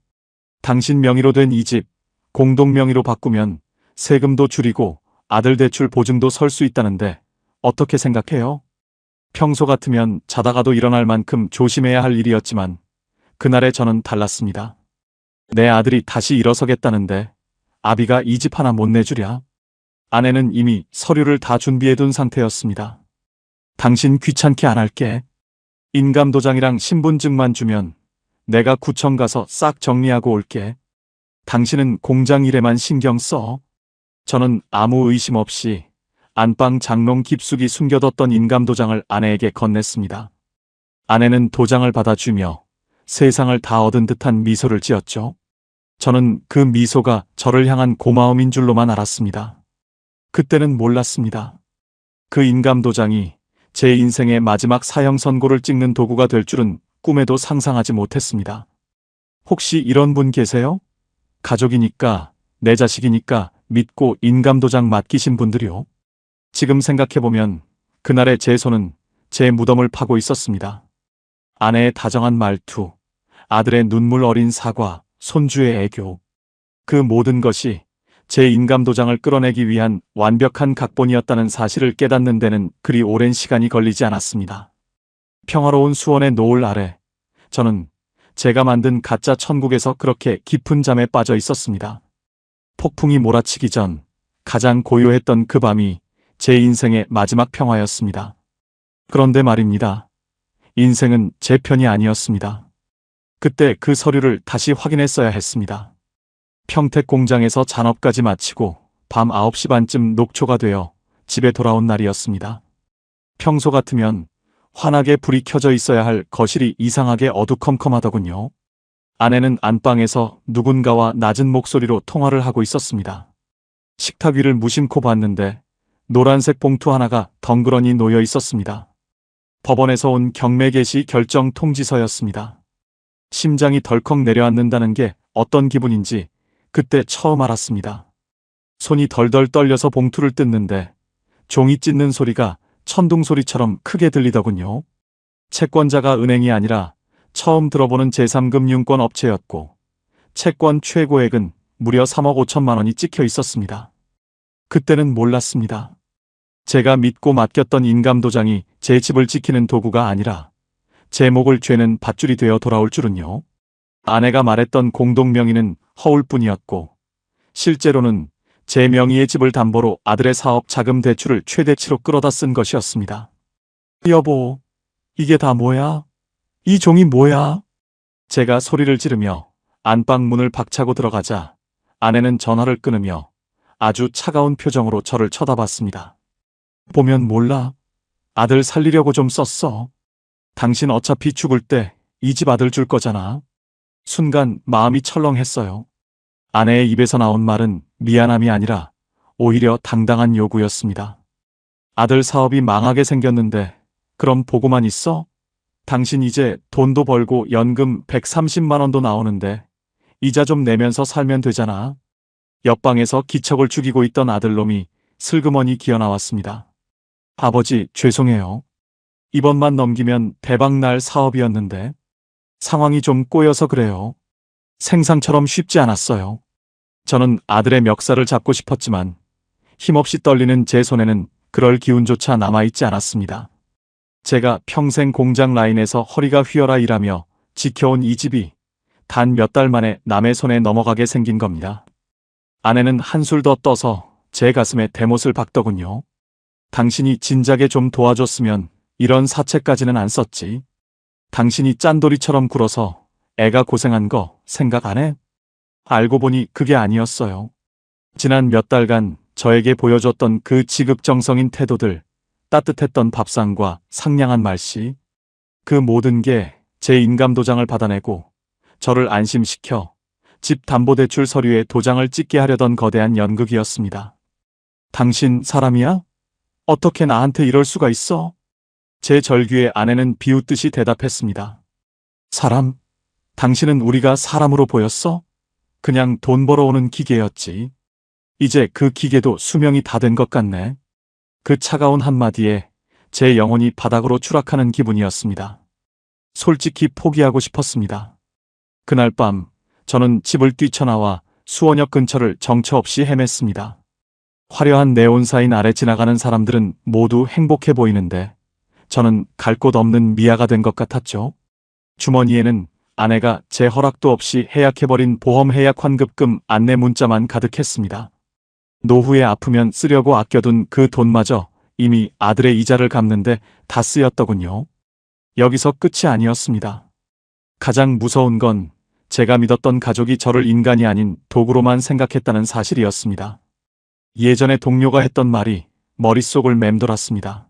당신 명의로 된 이 집 공동 명의로 바꾸면 세금도 줄이고 아들 대출 보증도 설 수 있다는데 어떻게 생각해요? 평소 같으면 자다가도 일어날 만큼 조심해야 할 일이었지만 그날의 저는 달랐습니다. 내 아들이 다시 일어서겠다는데 아비가 이 집 하나 못 내주랴? 아내는 이미 서류를 다 준비해둔 상태였습니다. 당신 귀찮게 안 할게. 인감도장이랑 신분증만 주면 내가 구청 가서 싹 정리하고 올게. 당신은 공장 일에만 신경 써. 저는 아무 의심 없이 안방 장롱 깊숙이 숨겨뒀던 인감도장을 아내에게 건넸습니다. 아내는 도장을 받아주며 세상을 다 얻은 듯한 미소를 지었죠. 저는 그 미소가 저를 향한 고마움인 줄로만 알았습니다. 그때는 몰랐습니다. 그 인감도장이 제 인생의 마지막 사형 선고를 찍는 도구가 될 줄은 꿈에도 상상하지 못했습니다. 혹시 이런 분 계세요? 가족이니까, 내 자식이니까 믿고 인감도장 맡기신 분들이요. 지금 생각해보면 그날의 제 손은 제 무덤을 파고 있었습니다. 아내의 다정한 말투, 아들의 눈물 어린 사과, 손주의 애교. 그 모든 것이 제 인감도장을 끌어내기 위한 완벽한 각본이었다는 사실을 깨닫는 데는 그리 오랜 시간이 걸리지 않았습니다. 평화로운 수원의 노을 아래 저는 제가 만든 가짜 천국에서 그렇게 깊은 잠에 빠져 있었습니다. 폭풍이 몰아치기 전 가장 고요했던 그 밤이 제 인생의 마지막 평화였습니다. 그런데 말입니다. 인생은 제 편이 아니었습니다. 그때 그 서류를 다시 확인했어야 했습니다. 평택 공장에서 잔업까지 마치고 밤 9시 반쯤 녹초가 되어 집에 돌아온 날이었습니다. 평소 같으면 환하게 불이 켜져 있어야 할 거실이 이상하게 어두컴컴하더군요. 아내는 안방에서 누군가와 낮은 목소리로 통화를 하고 있었습니다. 식탁 위를 무심코 봤는데 노란색 봉투 하나가 덩그러니 놓여 있었습니다. 법원에서 온 경매 개시 결정 통지서였습니다. 심장이 덜컥 내려앉는다는 게 어떤 기분인지 그때 처음 알았습니다. 손이 덜덜 떨려서 봉투를 뜯는데 종이 찢는 소리가 천둥 소리처럼 크게 들리더군요. 채권자가 은행이 아니라 처음 들어보는 제3금융권 업체였고 채권 최고액은 무려 3억 5천만 원이 찍혀 있었습니다. 그때는 몰랐습니다. 제가 믿고 맡겼던 인감도장이 제 집을 지키는 도구가 아니라 제 목을 죄는 밧줄이 되어 돌아올 줄은요. 아내가 말했던 공동명의는 허울뿐이었고 실제로는 제 명의의 집을 담보로 아들의 사업 자금 대출을 최대치로 끌어다 쓴 것이었습니다. 여보, 이게 다 뭐야? 이 종이 뭐야? 제가 소리를 지르며 안방 문을 박차고 들어가자 아내는 전화를 끊으며 아주 차가운 표정으로 저를 쳐다봤습니다. 보면 몰라. 아들 살리려고 좀 썼어. 당신 어차피 죽을 때 이 집 아들 줄 거잖아. 순간 마음이 철렁했어요. 아내의 입에서 나온 말은 미안함이 아니라 오히려 당당한 요구였습니다. 아들 사업이 망하게 생겼는데 그럼 보고만 있어? 당신 이제 돈도 벌고 연금 130만 원도 나오는데 이자 좀 내면서 살면 되잖아. 옆방에서 기척을 죽이고 있던 아들놈이 슬그머니 기어나왔습니다. 아버지, 죄송해요. 이번만 넘기면 대박날 사업이었는데 상황이 좀 꼬여서 그래요. 생상처럼 쉽지 않았어요. 저는 아들의 멱살을 잡고 싶었지만 힘없이 떨리는 제 손에는 그럴 기운조차 남아있지 않았습니다. 제가 평생 공장 라인에서 허리가 휘어라 일하며 지켜온 이 집이 단 몇 달 만에 남의 손에 넘어가게 생긴 겁니다. 아내는 한술 더 떠서 제 가슴에 대못을 박더군요. 당신이 진작에 좀 도와줬으면 이런 사채까지는 안 썼지. 당신이 짠돌이처럼 굴어서 애가 고생한 거 생각 안 해? 알고 보니 그게 아니었어요. 지난 몇 달간 저에게 보여줬던 그 지극정성인 태도들, 따뜻했던 밥상과 상냥한 말씨, 그 모든 게 제 인감도장을 받아내고 저를 안심시켜 집 담보대출 서류에 도장을 찍게 하려던 거대한 연극이었습니다. 당신 사람이야? 어떻게 나한테 이럴 수가 있어? 제 절규에 아내는 비웃듯이 대답했습니다. 사람? 당신은 우리가 사람으로 보였어? 그냥 돈 벌어오는 기계였지. 이제 그 기계도 수명이 다 된 것 같네. 그 차가운 한마디에 제 영혼이 바닥으로 추락하는 기분이었습니다. 솔직히 포기하고 싶었습니다. 그날 밤 저는 집을 뛰쳐나와 수원역 근처를 정처 없이 헤맸습니다. 화려한 네온사인 아래 지나가는 사람들은 모두 행복해 보이는데 저는 갈 곳 없는 미아가 된 것 같았죠. 주머니에는 아내가 제 허락도 없이 해약해버린 보험 해약 환급금 안내 문자만 가득했습니다. 노후에 아프면 쓰려고 아껴둔 그 돈마저 이미 아들의 이자를 갚는데 다 쓰였더군요. 여기서 끝이 아니었습니다. 가장 무서운 건 제가 믿었던 가족이 저를 인간이 아닌 도구로만 생각했다는 사실이었습니다. 예전에 동료가 했던 말이 머릿속을 맴돌았습니다.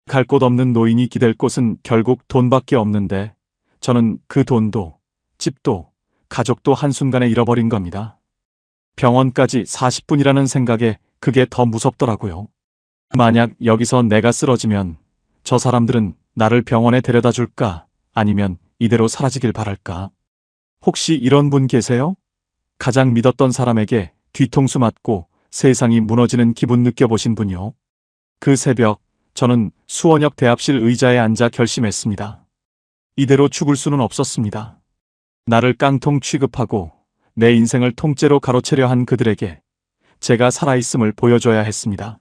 갈 곳 없는 노인이 기댈 곳은 결국 돈밖에 없는데 저는 그 돈도 집도 가족도 한순간에 잃어버린 겁니다. 병원까지 40분이라는 생각에 그게 더 무섭더라고요. 만약 여기서 내가 쓰러지면 저 사람들은 나를 병원에 데려다 줄까? 아니면 이대로 사라지길 바랄까? 혹시 이런 분 계세요? 가장 믿었던 사람에게 뒤통수 맞고 세상이 무너지는 기분 느껴보신 분요? 그 새벽 저는 수원역 대합실 의자에 앉아 결심했습니다. 이대로 죽을 수는 없었습니다. 나를 깡통 취급하고 내 인생을 통째로 가로채려 한 그들에게 제가 살아있음을 보여줘야 했습니다.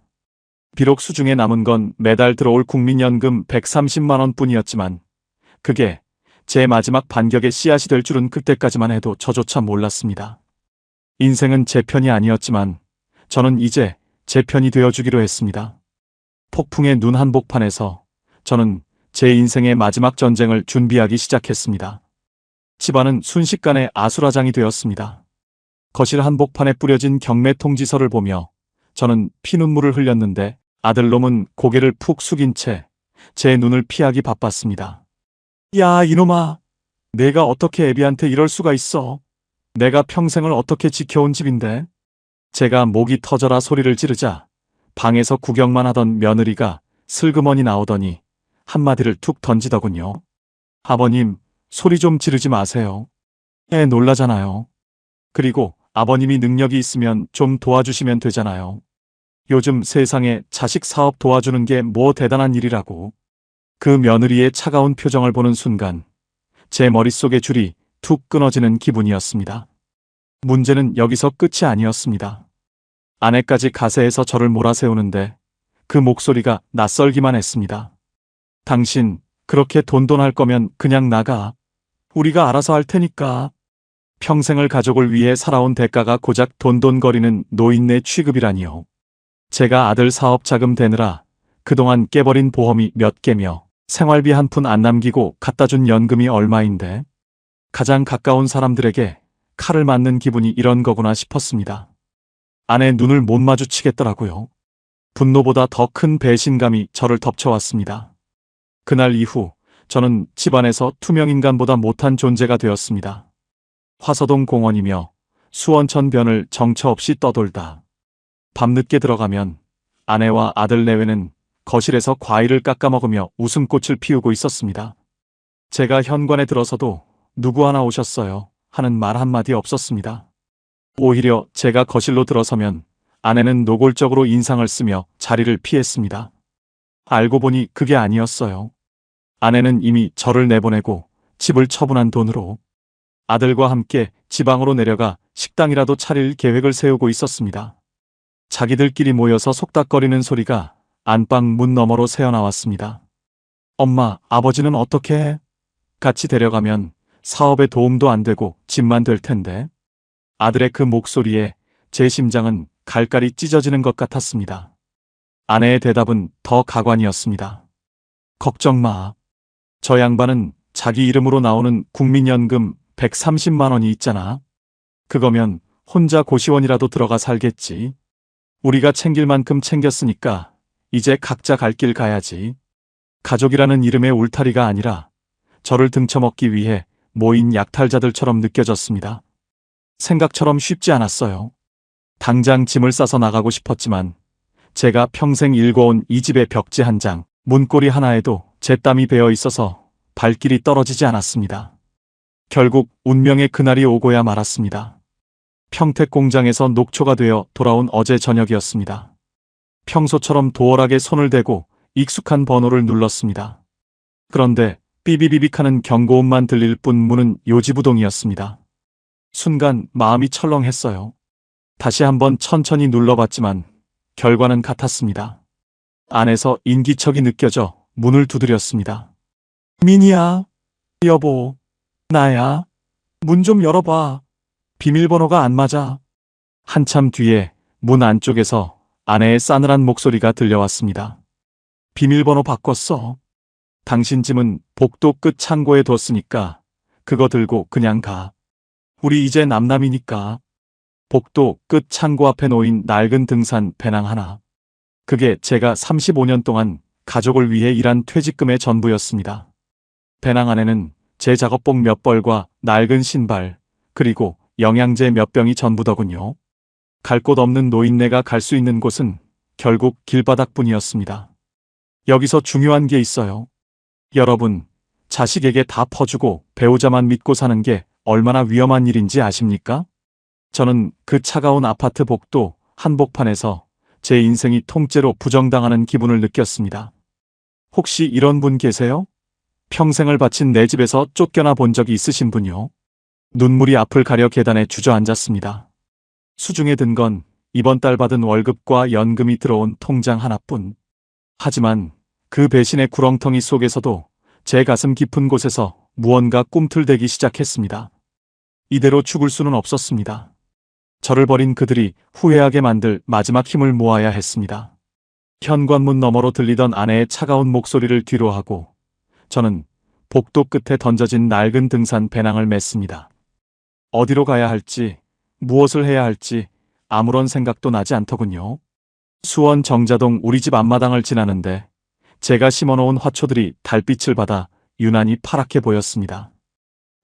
비록 수중에 남은 건 매달 들어올 국민연금 130만 원뿐이었지만 그게 제 마지막 반격의 씨앗이 될 줄은 그때까지만 해도 저조차 몰랐습니다. 인생은 제 편이 아니었지만 저는 이제 제 편이 되어주기로 했습니다. 폭풍의 눈 한복판에서 저는 제 인생의 마지막 전쟁을 준비하기 시작했습니다. 집안은 순식간에 아수라장이 되었습니다. 거실 한복판에 뿌려진 경매 통지서를 보며 저는 피눈물을 흘렸는데 아들놈은 고개를 푹 숙인 채 제 눈을 피하기 바빴습니다. 야, 이놈아! 내가 어떻게 애비한테 이럴 수가 있어? 내가 평생을 어떻게 지켜온 집인데? 제가 목이 터져라 소리를 지르자 방에서 구경만 하던 며느리가 슬그머니 나오더니 한마디를 툭 던지더군요. 아버님, 소리 좀 지르지 마세요. 애 놀라잖아요. 그리고 아버님이 능력이 있으면 좀 도와주시면 되잖아요. 요즘 세상에 자식 사업 도와주는 게 뭐 대단한 일이라고. 그 며느리의 차가운 표정을 보는 순간 제 머릿속의 줄이 툭 끊어지는 기분이었습니다. 문제는 여기서 끝이 아니었습니다. 아내까지 가세해서 저를 몰아세우는데 그 목소리가 낯설기만 했습니다. 당신 그렇게 돈돈할 거면 그냥 나가. 우리가 알아서 할 테니까. 평생을 가족을 위해 살아온 대가가 고작 돈돈거리는 노인네 취급이라니요. 제가 아들 사업 자금 대느라 그동안 깨버린 보험이 몇 개며 생활비 한 푼 안 남기고 갖다 준 연금이 얼마인데 가장 가까운 사람들에게 칼을 맞는 기분이 이런 거구나 싶었습니다. 아내 눈을 못 마주치겠더라고요. 분노보다 더 큰 배신감이 저를 덮쳐왔습니다. 그날 이후 저는 집안에서 투명인간보다 못한 존재가 되었습니다. 화서동 공원이며 수원천 변을 정처 없이 떠돌다 밤늦게 들어가면 아내와 아들 내외는 거실에서 과일을 깎아 먹으며 웃음꽃을 피우고 있었습니다. 제가 현관에 들어서도 누구 하나 오셨어요 하는 말 한마디 없었습니다. 오히려 제가 거실로 들어서면 아내는 노골적으로 인상을 쓰며 자리를 피했습니다. 알고 보니 그게 아니었어요. 아내는 이미 저를 내보내고 집을 처분한 돈으로 아들과 함께 지방으로 내려가 식당이라도 차릴 계획을 세우고 있었습니다. 자기들끼리 모여서 속닥거리는 소리가 안방 문 너머로 새어나왔습니다. 엄마, 아버지는 어떻게 해? 같이 데려가면 사업에 도움도 안 되고 집만 될 텐데. 아들의 그 목소리에 제 심장은 갈갈이 찢어지는 것 같았습니다. 아내의 대답은 더 가관이었습니다. 걱정 마. 저 양반은 자기 이름으로 나오는 국민연금 130만 원이 있잖아. 그거면 혼자 고시원이라도 들어가 살겠지. 우리가 챙길 만큼 챙겼으니까 이제 각자 갈 길 가야지. 가족이라는 이름의 울타리가 아니라 저를 등쳐먹기 위해 모인 약탈자들처럼 느껴졌습니다. 생각처럼 쉽지 않았어요. 당장 짐을 싸서 나가고 싶었지만 제가 평생 일궈온 이 집의 벽지 한 장, 문고리 하나에도 제 땀이 배어 있어서 발길이 떨어지지 않았습니다. 결국 운명의 그날이 오고야 말았습니다. 평택 공장에서 녹초가 되어 돌아온 어제 저녁이었습니다. 평소처럼 도어락에 손을 대고 익숙한 번호를 눌렀습니다. 그런데 삐비비빅하는 경고음만 들릴 뿐 문은 요지부동이었습니다. 순간 마음이 철렁했어요. 다시 한번 천천히 눌러봤지만 결과는 같았습니다. 안에서 인기척이 느껴져 문을 두드렸습니다. 민희야, 여보, 나야. 문 좀 열어봐. 비밀번호가 안 맞아. 한참 뒤에 문 안쪽에서 아내의 싸늘한 목소리가 들려왔습니다. 비밀번호 바꿨어. 당신 짐은 복도 끝 창고에 뒀으니까 그거 들고 그냥 가. 우리 이제 남남이니까. 복도 끝 창고 앞에 놓인 낡은 등산 배낭 하나. 그게 제가 35년 동안 가족을 위해 일한 퇴직금의 전부였습니다. 배낭 안에는 제 작업복 몇 벌과 낡은 신발, 그리고 영양제 몇 병이 전부더군요. 갈 곳 없는 노인네가 갈 수 있는 곳은 결국 길바닥뿐이었습니다. 여기서 중요한 게 있어요. 여러분, 자식에게 다 퍼주고 배우자만 믿고 사는 게 얼마나 위험한 일인지 아십니까? 저는 그 차가운 아파트 복도 한복판에서 제 인생이 통째로 부정당하는 기분을 느꼈습니다. 혹시 이런 분 계세요? 평생을 바친 내 집에서 쫓겨나 본 적이 있으신 분요? 눈물이 앞을 가려 계단에 주저앉았습니다. 수중에 든 건 이번 달 받은 월급과 연금이 들어온 통장 하나뿐. 하지만 그 배신의 구렁텅이 속에서도 제 가슴 깊은 곳에서 무언가 꿈틀대기 시작했습니다. 이대로 죽을 수는 없었습니다. 저를 버린 그들이 후회하게 만들 마지막 힘을 모아야 했습니다. 현관문 너머로 들리던 아내의 차가운 목소리를 뒤로하고 저는 복도 끝에 던져진 낡은 등산 배낭을 맸습니다. 어디로 가야 할지, 무엇을 해야 할지 아무런 생각도 나지 않더군요. 수원 정자동 우리 집 앞마당을 지나는데 제가 심어놓은 화초들이 달빛을 받아 유난히 파랗게 보였습니다.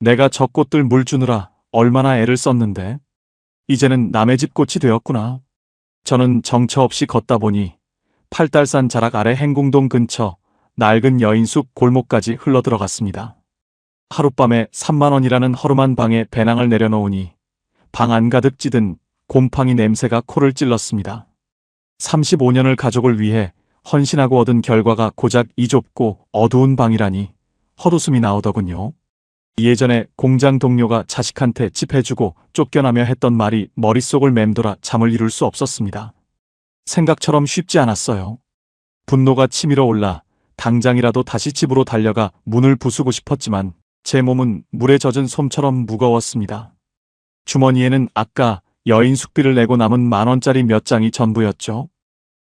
내가 저 꽃들 물 주느라 얼마나 애를 썼는데 이제는 남의 집 꽃이 되었구나. 저는 정처 없이 걷다 보니 팔달산 자락 아래 행궁동 근처 낡은 여인숙 골목까지 흘러들어갔습니다. 하룻밤에 3만 원이라는 허름한 방에 배낭을 내려놓으니 방 안가득 찌든 곰팡이 냄새가 코를 찔렀습니다. 35년을 가족을 위해 헌신하고 얻은 결과가 고작 이 좁고 어두운 방이라니 헛웃음이 나오더군요. 예전에 공장 동료가 자식한테 집 해주고 쫓겨나며 했던 말이 머릿속을 맴돌아 잠을 이룰 수 없었습니다. 생각처럼 쉽지 않았어요. 분노가 치밀어 올라 당장이라도 다시 집으로 달려가 문을 부수고 싶었지만 제 몸은 물에 젖은 솜처럼 무거웠습니다. 주머니에는 아까 여인 숙비를 내고 남은 10,000원짜리 몇 장이 전부였죠.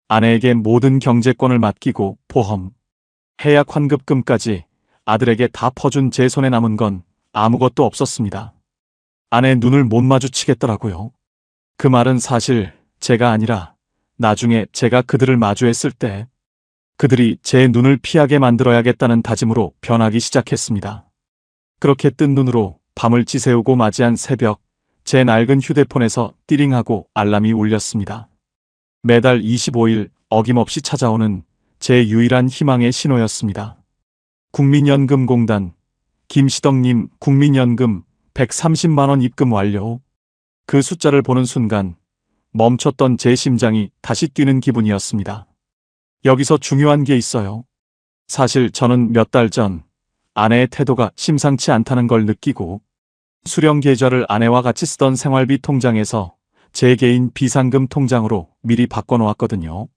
아내에게 모든 경제권을 맡기고 보험, 해약 환급금까지 아들에게 다 퍼준 제 손에 남은 건 아무것도 없었습니다. 아내 눈을 못 마주치겠더라고요. 그 말은 사실 제가 아니라 나중에 제가 그들을 마주했을 때 그들이 제 눈을 피하게 만들어야겠다는 다짐으로 변하기 시작했습니다. 그렇게 뜬 눈으로 밤을 지새우고 맞이한 새벽, 제 낡은 휴대폰에서 띠링하고 알람이 울렸습니다. 매달 25일 어김없이 찾아오는 제 유일한 희망의 신호였습니다. 국민연금공단, 김시덕님 국민연금 130만 원 입금 완료. 그 숫자를 보는 순간 멈췄던 제 심장이 다시 뛰는 기분이었습니다. 여기서 중요한 게 있어요. 사실 저는 몇 달 전 아내의 태도가 심상치 않다는 걸 느끼고 수령 계좌를 아내와 같이 쓰던 생활비 통장에서 제 개인 비상금 통장으로 미리 바꿔놓았거든요.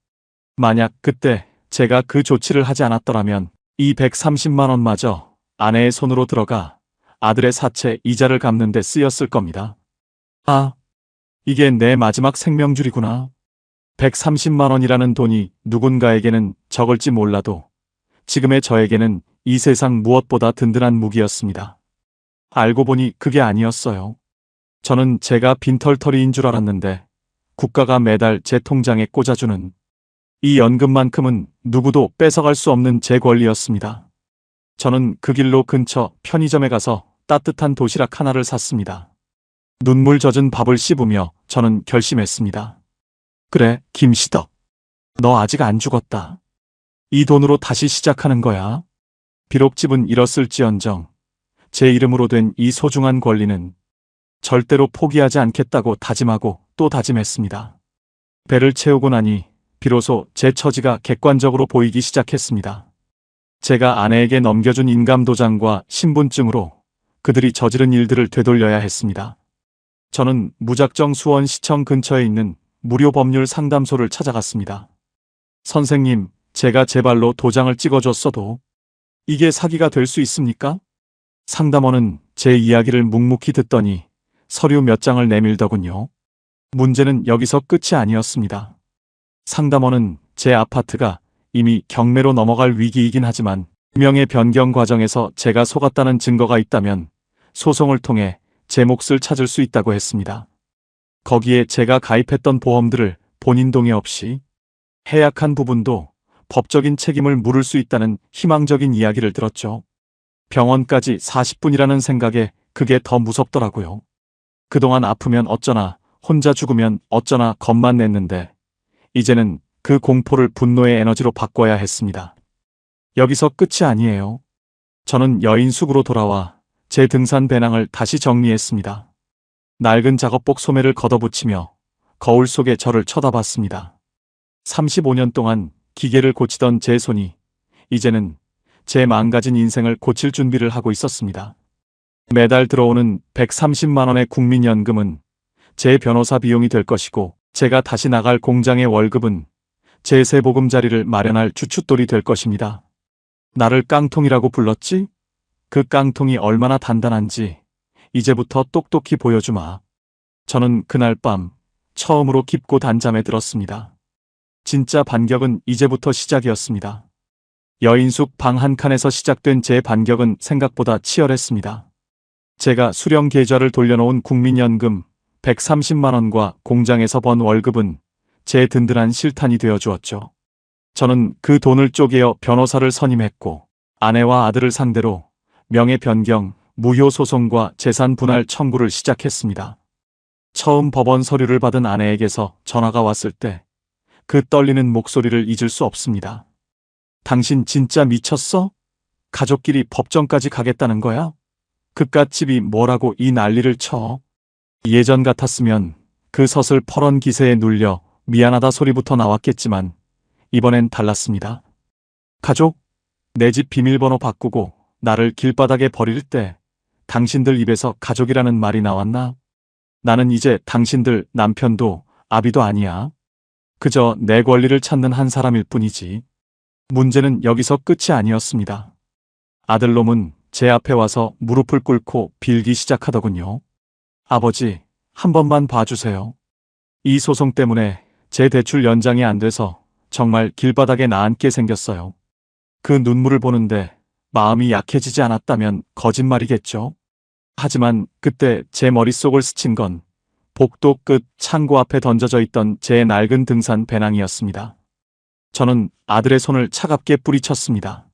만약 그때 제가 그 조치를 하지 않았더라면 이 130만 원마저 아내의 손으로 들어가 아들의 사채 이자를 갚는 데 쓰였을 겁니다. 아, 이게 내 마지막 생명줄이구나. 130만 원이라는 돈이 누군가에게는 적을지 몰라도 지금의 저에게는 이 세상 무엇보다 든든한 무기였습니다. 알고 보니 그게 아니었어요. 저는 제가 빈털터리인 줄 알았는데 국가가 매달 제 통장에 꽂아주는 이 연금만큼은 누구도 뺏어갈 수 없는 제 권리였습니다. 저는 그 길로 근처 편의점에 가서 따뜻한 도시락 하나를 샀습니다. 눈물 젖은 밥을 씹으며 저는 결심했습니다. 그래, 김시덕. 너 아직 안 죽었다. 이 돈으로 다시 시작하는 거야. 비록 집은 잃었을지언정 제 이름으로 된 이 소중한 권리는 절대로 포기하지 않겠다고 다짐하고 또 다짐했습니다. 배를 채우고 나니 비로소 제 처지가 객관적으로 보이기 시작했습니다. 제가 아내에게 넘겨준 인감도장과 신분증으로 그들이 저지른 일들을 되돌려야 했습니다. 저는 무작정 수원시청 근처에 있는 무료 법률 상담소를 찾아갔습니다. 선생님, 제가 제 발로 도장을 찍어줬어도 이게 사기가 될 수 있습니까? 상담원은 제 이야기를 묵묵히 듣더니 서류 몇 장을 내밀더군요. 문제는 여기서 끝이 아니었습니다. 상담원은 제 아파트가 이미 경매로 넘어갈 위기이긴 하지만 명의 변경 과정에서 제가 속았다는 증거가 있다면 소송을 통해 제 몫을 찾을 수 있다고 했습니다. 거기에 제가 가입했던 보험들을 본인 동의 없이 해약한 부분도 법적인 책임을 물을 수 있다는 희망적인 이야기를 들었죠. 병원까지 40분이라는 생각에 그게 더 무섭더라고요. 그동안 아프면 어쩌나, 혼자 죽으면 어쩌나 겁만 냈는데 이제는 그 공포를 분노의 에너지로 바꿔야 했습니다. 여기서 끝이 아니에요. 저는 여인숙으로 돌아와 제 등산 배낭을 다시 정리했습니다. 낡은 작업복 소매를 걷어붙이며 거울 속에 저를 쳐다봤습니다. 35년 동안 기계를 고치던 제 손이 이제는 제 망가진 인생을 고칠 준비를 하고 있었습니다. 매달 들어오는 130만 원의 국민연금은 제 변호사 비용이 될 것이고 제가 다시 나갈 공장의 월급은 제 세보금자리를 마련할 주춧돌이 될 것입니다. 나를 깡통이라고 불렀지? 그 깡통이 얼마나 단단한지 이제부터 똑똑히 보여주마. 저는 그날 밤 처음으로 깊고 단잠에 들었습니다. 진짜 반격은 이제부터 시작이었습니다. 여인숙 방 한 칸에서 시작된 제 반격은 생각보다 치열했습니다. 제가 수령 계좌를 돌려놓은 국민연금 130만 원과 공장에서 번 월급은 제 든든한 실탄이 되어 주었죠. 저는 그 돈을 쪼개어 변호사를 선임했고 아내와 아들을 상대로 명예 변경, 무효 소송과 재산 분할 청구를 시작했습니다. 처음 법원 서류를 받은 아내에게서 전화가 왔을 때 그 떨리는 목소리를 잊을 수 없습니다. 당신 진짜 미쳤어? 가족끼리 법정까지 가겠다는 거야? 그깟 집이 뭐라고 이 난리를 쳐? 예전 같았으면 그 서슬 퍼런 기세에 눌려 미안하다 소리부터 나왔겠지만 이번엔 달랐습니다. 가족? 내 집 비밀번호 바꾸고 나를 길바닥에 버릴 때 당신들 입에서 가족이라는 말이 나왔나? 나는 이제 당신들 남편도 아비도 아니야. 그저 내 권리를 찾는 한 사람일 뿐이지. 문제는 여기서 끝이 아니었습니다. 아들놈은 제 앞에 와서 무릎을 꿇고 빌기 시작하더군요. 아버지, 한 번만 봐주세요. 이 소송 때문에 제 대출 연장이 안 돼서 정말 길바닥에 나앉게 생겼어요. 그 눈물을 보는데 마음이 약해지지 않았다면 거짓말이겠죠. 하지만 그때 제 머릿속을 스친 건 복도 끝 창고 앞에 던져져 있던 제 낡은 등산 배낭이었습니다. 저는 아들의 손을 차갑게 뿌리쳤습니다.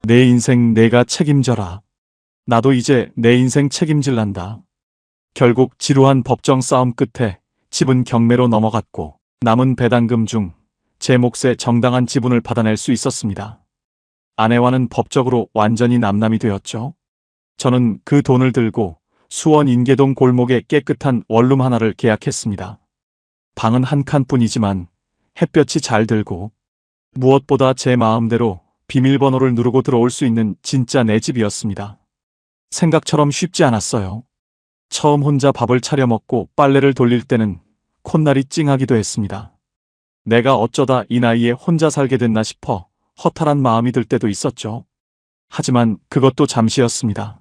내 인생 내가 책임져라. 나도 이제 내 인생 책임질란다. 결국 지루한 법정 싸움 끝에 집은 경매로 넘어갔고 남은 배당금 중 제 몫의 정당한 지분을 받아낼 수 있었습니다. 아내와는 법적으로 완전히 남남이 되었죠. 저는 그 돈을 들고 수원 인계동 골목에 깨끗한 원룸 하나를 계약했습니다. 방은 한 칸뿐이지만 햇볕이 잘 들고 무엇보다 제 마음대로 비밀번호를 누르고 들어올 수 있는 진짜 내 집이었습니다. 생각처럼 쉽지 않았어요. 처음 혼자 밥을 차려 먹고 빨래를 돌릴 때는 콧날이 찡하기도 했습니다. 내가 어쩌다 이 나이에 혼자 살게 됐나 싶어 허탈한 마음이 들 때도 있었죠. 하지만 그것도 잠시였습니다.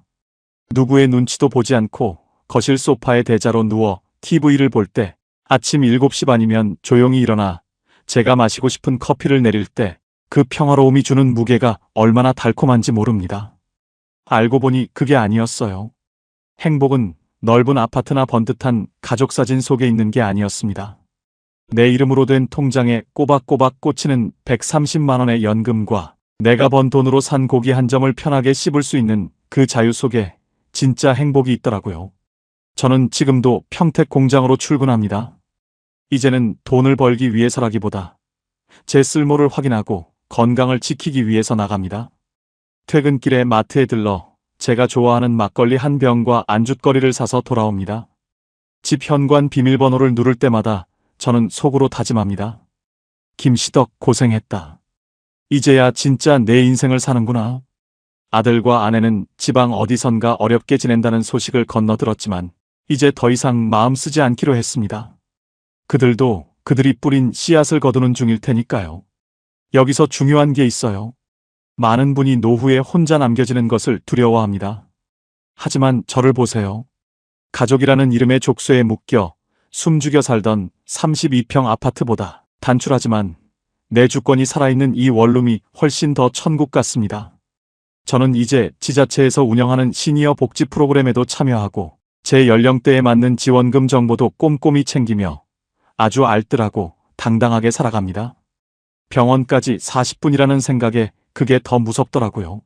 누구의 눈치도 보지 않고 거실 소파에 대자로 누워 TV를 볼 때, 아침 7시 반이면 조용히 일어나 제가 마시고 싶은 커피를 내릴 때 그 평화로움이 주는 무게가 얼마나 달콤한지 모릅니다. 알고 보니 그게 아니었어요. 행복은 넓은 아파트나 번듯한 가족 사진 속에 있는 게 아니었습니다. 내 이름으로 된 통장에 꼬박꼬박 꽂히는 130만 원의 연금과 내가 번 돈으로 산 고기 한 점을 편하게 씹을 수 있는 그 자유 속에 진짜 행복이 있더라고요. 저는 지금도 평택 공장으로 출근합니다. 이제는 돈을 벌기 위해서라기보다 제 쓸모를 확인하고 건강을 지키기 위해서 나갑니다. 퇴근길에 마트에 들러 제가 좋아하는 막걸리 한 병과 안주거리를 사서 돌아옵니다. 집 현관 비밀번호를 누를 때마다 저는 속으로 다짐합니다. 김시덕 고생했다. 이제야 진짜 내 인생을 사는구나. 아들과 아내는 지방 어디선가 어렵게 지낸다는 소식을 건너들었지만 이제 더 이상 마음 쓰지 않기로 했습니다. 그들도 그들이 뿌린 씨앗을 거두는 중일 테니까요. 여기서 중요한 게 있어요. 많은 분이 노후에 혼자 남겨지는 것을 두려워합니다. 하지만 저를 보세요. 가족이라는 이름의 족쇄에 묶여 숨죽여 살던 32평 아파트보다 단출하지만 내 주권이 살아있는 이 원룸이 훨씬 더 천국 같습니다. 저는 이제 지자체에서 운영하는 시니어 복지 프로그램에도 참여하고 제 연령대에 맞는 지원금 정보도 꼼꼼히 챙기며 아주 알뜰하고 당당하게 살아갑니다. 병원까지 40분이라는 생각에 그게 더 무섭더라고요.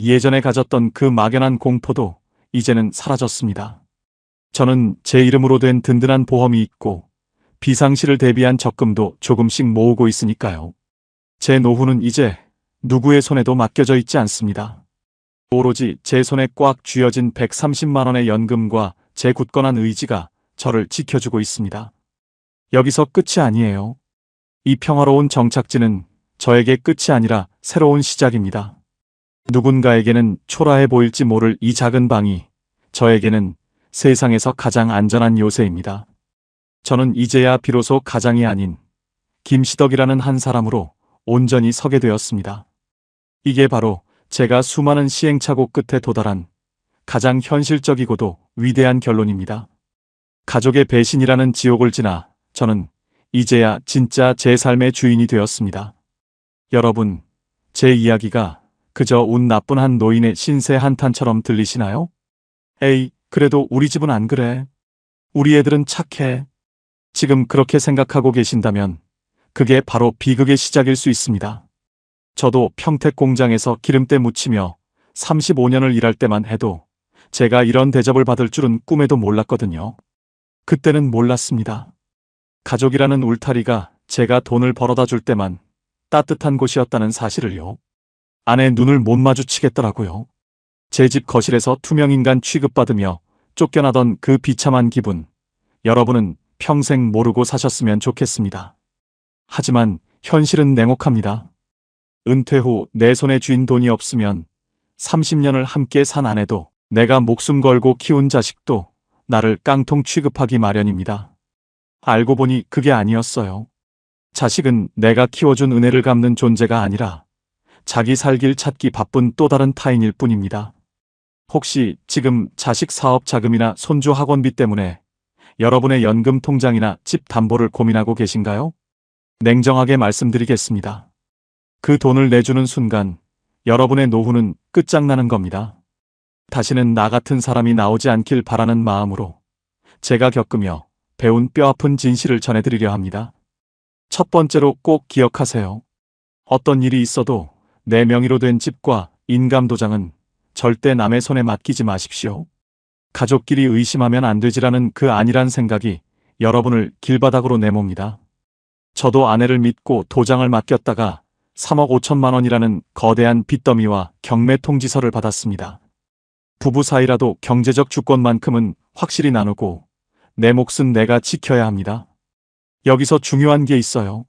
예전에 가졌던 그 막연한 공포도 이제는 사라졌습니다. 저는 제 이름으로 된 든든한 보험이 있고 비상시를 대비한 적금도 조금씩 모으고 있으니까요. 제 노후는 이제 누구의 손에도 맡겨져 있지 않습니다. 오로지 제 손에 꽉 쥐어진 130만 원의 연금과 제 굳건한 의지가 저를 지켜주고 있습니다. 여기서 끝이 아니에요. 이 평화로운 정착지는 저에게 끝이 아니라 새로운 시작입니다. 누군가에게는 초라해 보일지 모를 이 작은 방이 저에게는 세상에서 가장 안전한 요새입니다. 저는 이제야 비로소 가장이 아닌 김시덕이라는 한 사람으로 온전히 서게 되었습니다. 이게 바로 제가 수많은 시행착오 끝에 도달한 가장 현실적이고도 위대한 결론입니다. 가족의 배신이라는 지옥을 지나 저는 이제야 진짜 제 삶의 주인이 되었습니다. 여러분, 제 이야기가 그저 운 나쁜 한 노인의 신세 한탄처럼 들리시나요? 에이, 그래도 우리 집은 안 그래. 우리 애들은 착해. 지금 그렇게 생각하고 계신다면 그게 바로 비극의 시작일 수 있습니다. 저도 평택 공장에서 기름때 묻히며 35년을 일할 때만 해도 제가 이런 대접을 받을 줄은 꿈에도 몰랐거든요. 그때는 몰랐습니다. 가족이라는 울타리가 제가 돈을 벌어다 줄 때만 따뜻한 곳이었다는 사실을요. 아내 눈을 못 마주치겠더라고요. 제 집 거실에서 투명인간 취급받으며 쫓겨나던 그 비참한 기분, 여러분은 평생 모르고 사셨으면 좋겠습니다. 하지만 현실은 냉혹합니다. 은퇴 후 내 손에 쥔 돈이 없으면 30년을 함께 산 아내도 내가 목숨 걸고 키운 자식도 나를 깡통 취급하기 마련입니다. 알고 보니 그게 아니었어요. 자식은 내가 키워준 은혜를 갚는 존재가 아니라 자기 살 길 찾기 바쁜 또 다른 타인일 뿐입니다. 혹시 지금 자식 사업 자금이나 손주 학원비 때문에 여러분의 연금 통장이나 집 담보를 고민하고 계신가요? 냉정하게 말씀드리겠습니다. 그 돈을 내주는 순간 여러분의 노후는 끝장나는 겁니다. 다시는 나 같은 사람이 나오지 않길 바라는 마음으로 제가 겪으며 배운 뼈아픈 진실을 전해드리려 합니다. 첫 번째로 꼭 기억하세요. 어떤 일이 있어도 내 명의로 된 집과 인감도장은 절대 남의 손에 맡기지 마십시오. 가족끼리 의심하면 안 되지라는 그 안일한 생각이 여러분을 길바닥으로 내몹니다. 저도 아내를 믿고 도장을 맡겼다가 3억 5천만 원이라는 거대한 빚더미와 경매 통지서를 받았습니다. 부부 사이라도 경제적 주권만큼은 확실히 나누고 내 몫은 내가 지켜야 합니다. 여기서 중요한 게 있어요.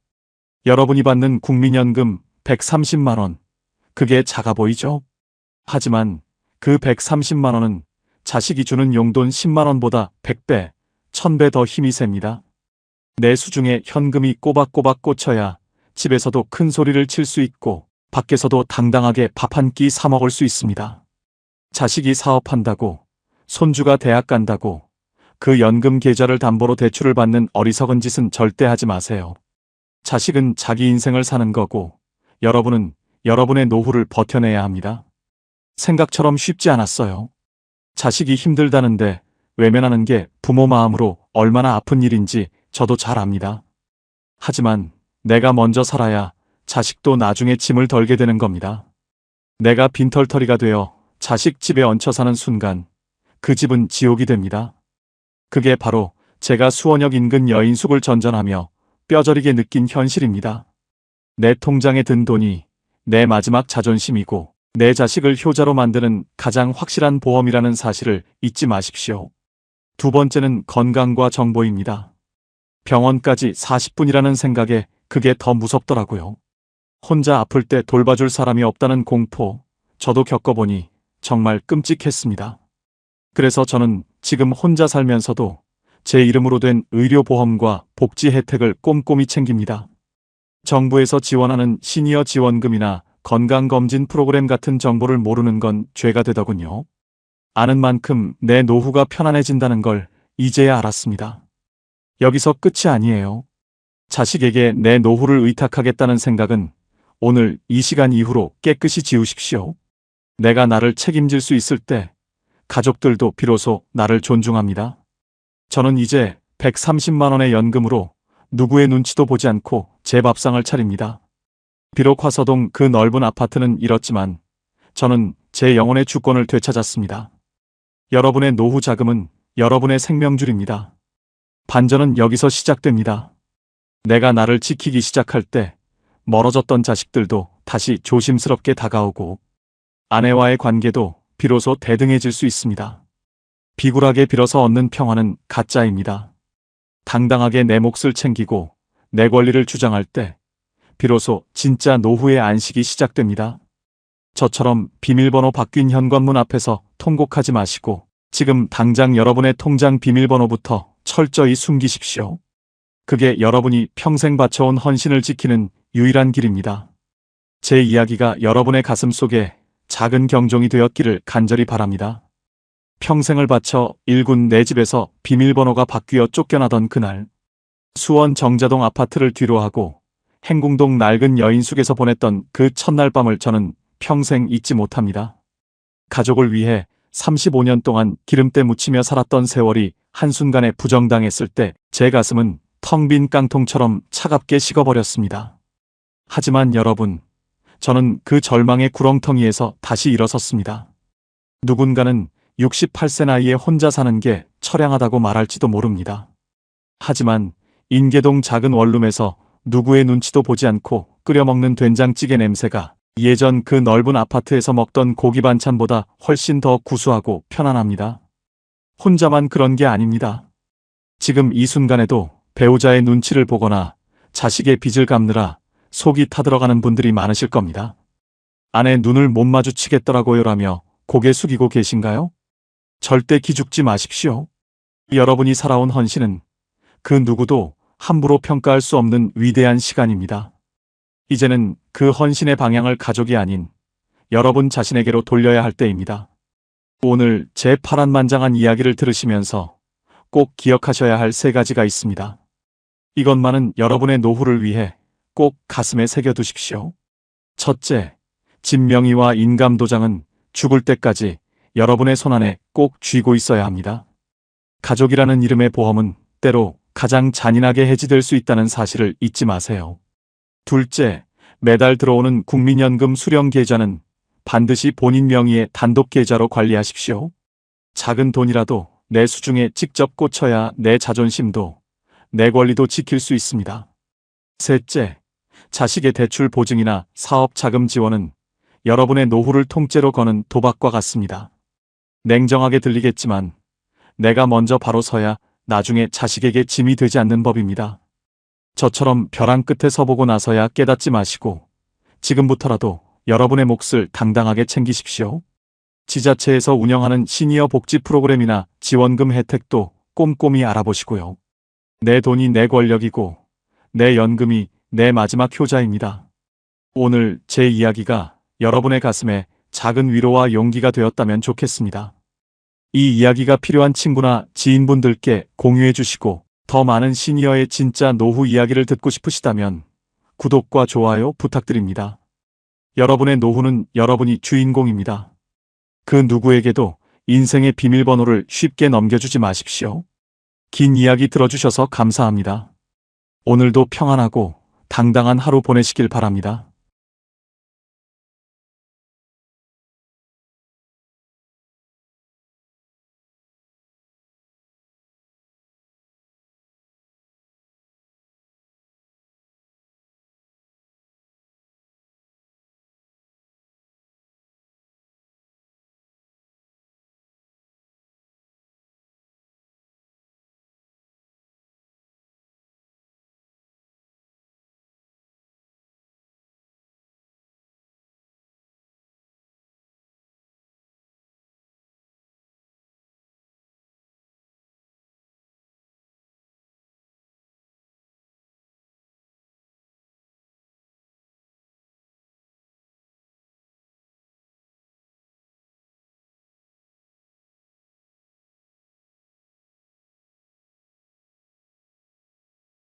여러분이 받는 국민연금 130만 원. 그게 작아 보이죠? 하지만 그 130만 원은 자식이 주는 용돈 10만 원보다 100배, 1000배 더 힘이 셉니다. 내 수중에 현금이 꼬박꼬박 꽂혀야 집에서도 큰 소리를 칠 수 있고 밖에서도 당당하게 밥 한 끼 사 먹을 수 있습니다. 자식이 사업한다고, 손주가 대학 간다고 그 연금 계좌를 담보로 대출을 받는 어리석은 짓은 절대 하지 마세요. 자식은 자기 인생을 사는 거고 여러분은 여러분의 노후를 버텨내야 합니다. 생각처럼 쉽지 않았어요. 자식이 힘들다는데 외면하는 게 부모 마음으로 얼마나 아픈 일인지 저도 잘 압니다. 하지만 내가 먼저 살아야 자식도 나중에 짐을 덜게 되는 겁니다. 내가 빈털터리가 되어 자식 집에 얹혀 사는 순간 그 집은 지옥이 됩니다. 그게 바로 제가 수원역 인근 여인숙을 전전하며 뼈저리게 느낀 현실입니다. 내 통장에 든 돈이 내 마지막 자존심이고 내 자식을 효자로 만드는 가장 확실한 보험이라는 사실을 잊지 마십시오. 두 번째는 건강과 정보입니다. 병원까지 40분이라는 생각에 그게 더 무섭더라고요. 혼자 아플 때 돌봐줄 사람이 없다는 공포, 저도 겪어보니 정말 끔찍했습니다. 그래서 저는 지금 혼자 살면서도 제 이름으로 된 의료보험과 복지 혜택을 꼼꼼히 챙깁니다. 정부에서 지원하는 시니어 지원금이나 건강검진 프로그램 같은 정보를 모르는 건 죄가 되더군요. 아는 만큼 내 노후가 편안해진다는 걸 이제야 알았습니다. 여기서 끝이 아니에요. 자식에게 내 노후를 의탁하겠다는 생각은 오늘 이 시간 이후로 깨끗이 지우십시오. 내가 나를 책임질 수 있을 때 가족들도 비로소 나를 존중합니다. 저는 이제 130만 원의 연금으로 누구의 눈치도 보지 않고 제 밥상을 차립니다. 비록 화서동 그 넓은 아파트는 잃었지만 저는 제 영혼의 주권을 되찾았습니다. 여러분의 노후 자금은 여러분의 생명줄입니다. 반전은 여기서 시작됩니다. 내가 나를 지키기 시작할 때 멀어졌던 자식들도 다시 조심스럽게 다가오고 아내와의 관계도 비로소 대등해질 수 있습니다. 비굴하게 빌어서 얻는 평화는 가짜입니다. 당당하게 내 몫을 챙기고 내 권리를 주장할 때 비로소 진짜 노후의 안식이 시작됩니다. 저처럼 비밀번호 바뀐 현관문 앞에서 통곡하지 마시고 지금 당장 여러분의 통장 비밀번호부터 철저히 숨기십시오. 그게 여러분이 평생 바쳐온 헌신을 지키는 유일한 길입니다. 제 이야기가 여러분의 가슴 속에 작은 경종이 되었기를 간절히 바랍니다. 평생을 바쳐 일군 내 집에서 비밀번호가 바뀌어 쫓겨나던 그날, 수원 정자동 아파트를 뒤로하고 행궁동 낡은 여인숙에서 보냈던 그 첫날 밤을 저는 평생 잊지 못합니다. 가족을 위해 35년 동안 기름때 묻히며 살았던 세월이 한순간에 부정당했을 때 제 가슴은 텅 빈 깡통처럼 차갑게 식어버렸습니다. 하지만 여러분, 저는 그 절망의 구렁텅이에서 다시 일어섰습니다. 누군가는 68세 나이에 혼자 사는 게 처량하다고 말할지도 모릅니다. 하지만 인계동 작은 원룸에서 누구의 눈치도 보지 않고 끓여먹는 된장찌개 냄새가 예전 그 넓은 아파트에서 먹던 고기 반찬보다 훨씬 더 구수하고 편안합니다. 혼자만 그런 게 아닙니다. 지금 이 순간에도 배우자의 눈치를 보거나 자식의 빚을 갚느라 속이 타들어가는 분들이 많으실 겁니다. 아내 눈을 못 마주치겠더라고요라며 고개 숙이고 계신가요? 절대 기죽지 마십시오. 여러분이 살아온 헌신은 그 누구도 함부로 평가할 수 없는 위대한 시간입니다. 이제는 그 헌신의 방향을 가족이 아닌 여러분 자신에게로 돌려야 할 때입니다. 오늘 제 파란만장한 이야기를 들으시면서 꼭 기억하셔야 할 3가지가 있습니다. 이것만은 여러분의 노후를 위해 꼭 가슴에 새겨두십시오. 첫째, 집 명의와 인감도장은 죽을 때까지 여러분의 손안에 꼭 쥐고 있어야 합니다. 가족이라는 이름의 보험은 때로 가장 잔인하게 해지될 수 있다는 사실을 잊지 마세요. 둘째, 매달 들어오는 국민연금 수령 계좌는 반드시 본인 명의의 단독 계좌로 관리하십시오. 작은 돈이라도 내 수중에 직접 꽂혀야 내 자존심도 내 권리도 지킬 수 있습니다. 셋째, 자식의 대출 보증이나 사업 자금 지원은 여러분의 노후를 통째로 거는 도박과 같습니다. 냉정하게 들리겠지만 내가 먼저 바로 서야 나중에 자식에게 짐이 되지 않는 법입니다. 저처럼 벼랑 끝에 서보고 나서야 깨닫지 마시고 지금부터라도 여러분의 몫을 당당하게 챙기십시오. 지자체에서 운영하는 시니어 복지 프로그램이나 지원금 혜택도 꼼꼼히 알아보시고요. 내 돈이 내 권력이고 내 연금이 내 마지막 효자입니다. 오늘 제 이야기가 여러분의 가슴에 작은 위로와 용기가 되었다면 좋겠습니다. 이 이야기가 필요한 친구나 지인분들께 공유해 주시고 더 많은 시니어의 진짜 노후 이야기를 듣고 싶으시다면 구독과 좋아요 부탁드립니다. 여러분의 노후는 여러분이 주인공입니다. 그 누구에게도 인생의 비밀번호를 쉽게 넘겨주지 마십시오. 긴 이야기 들어주셔서 감사합니다. 오늘도 평안하고 당당한 하루 보내시길 바랍니다.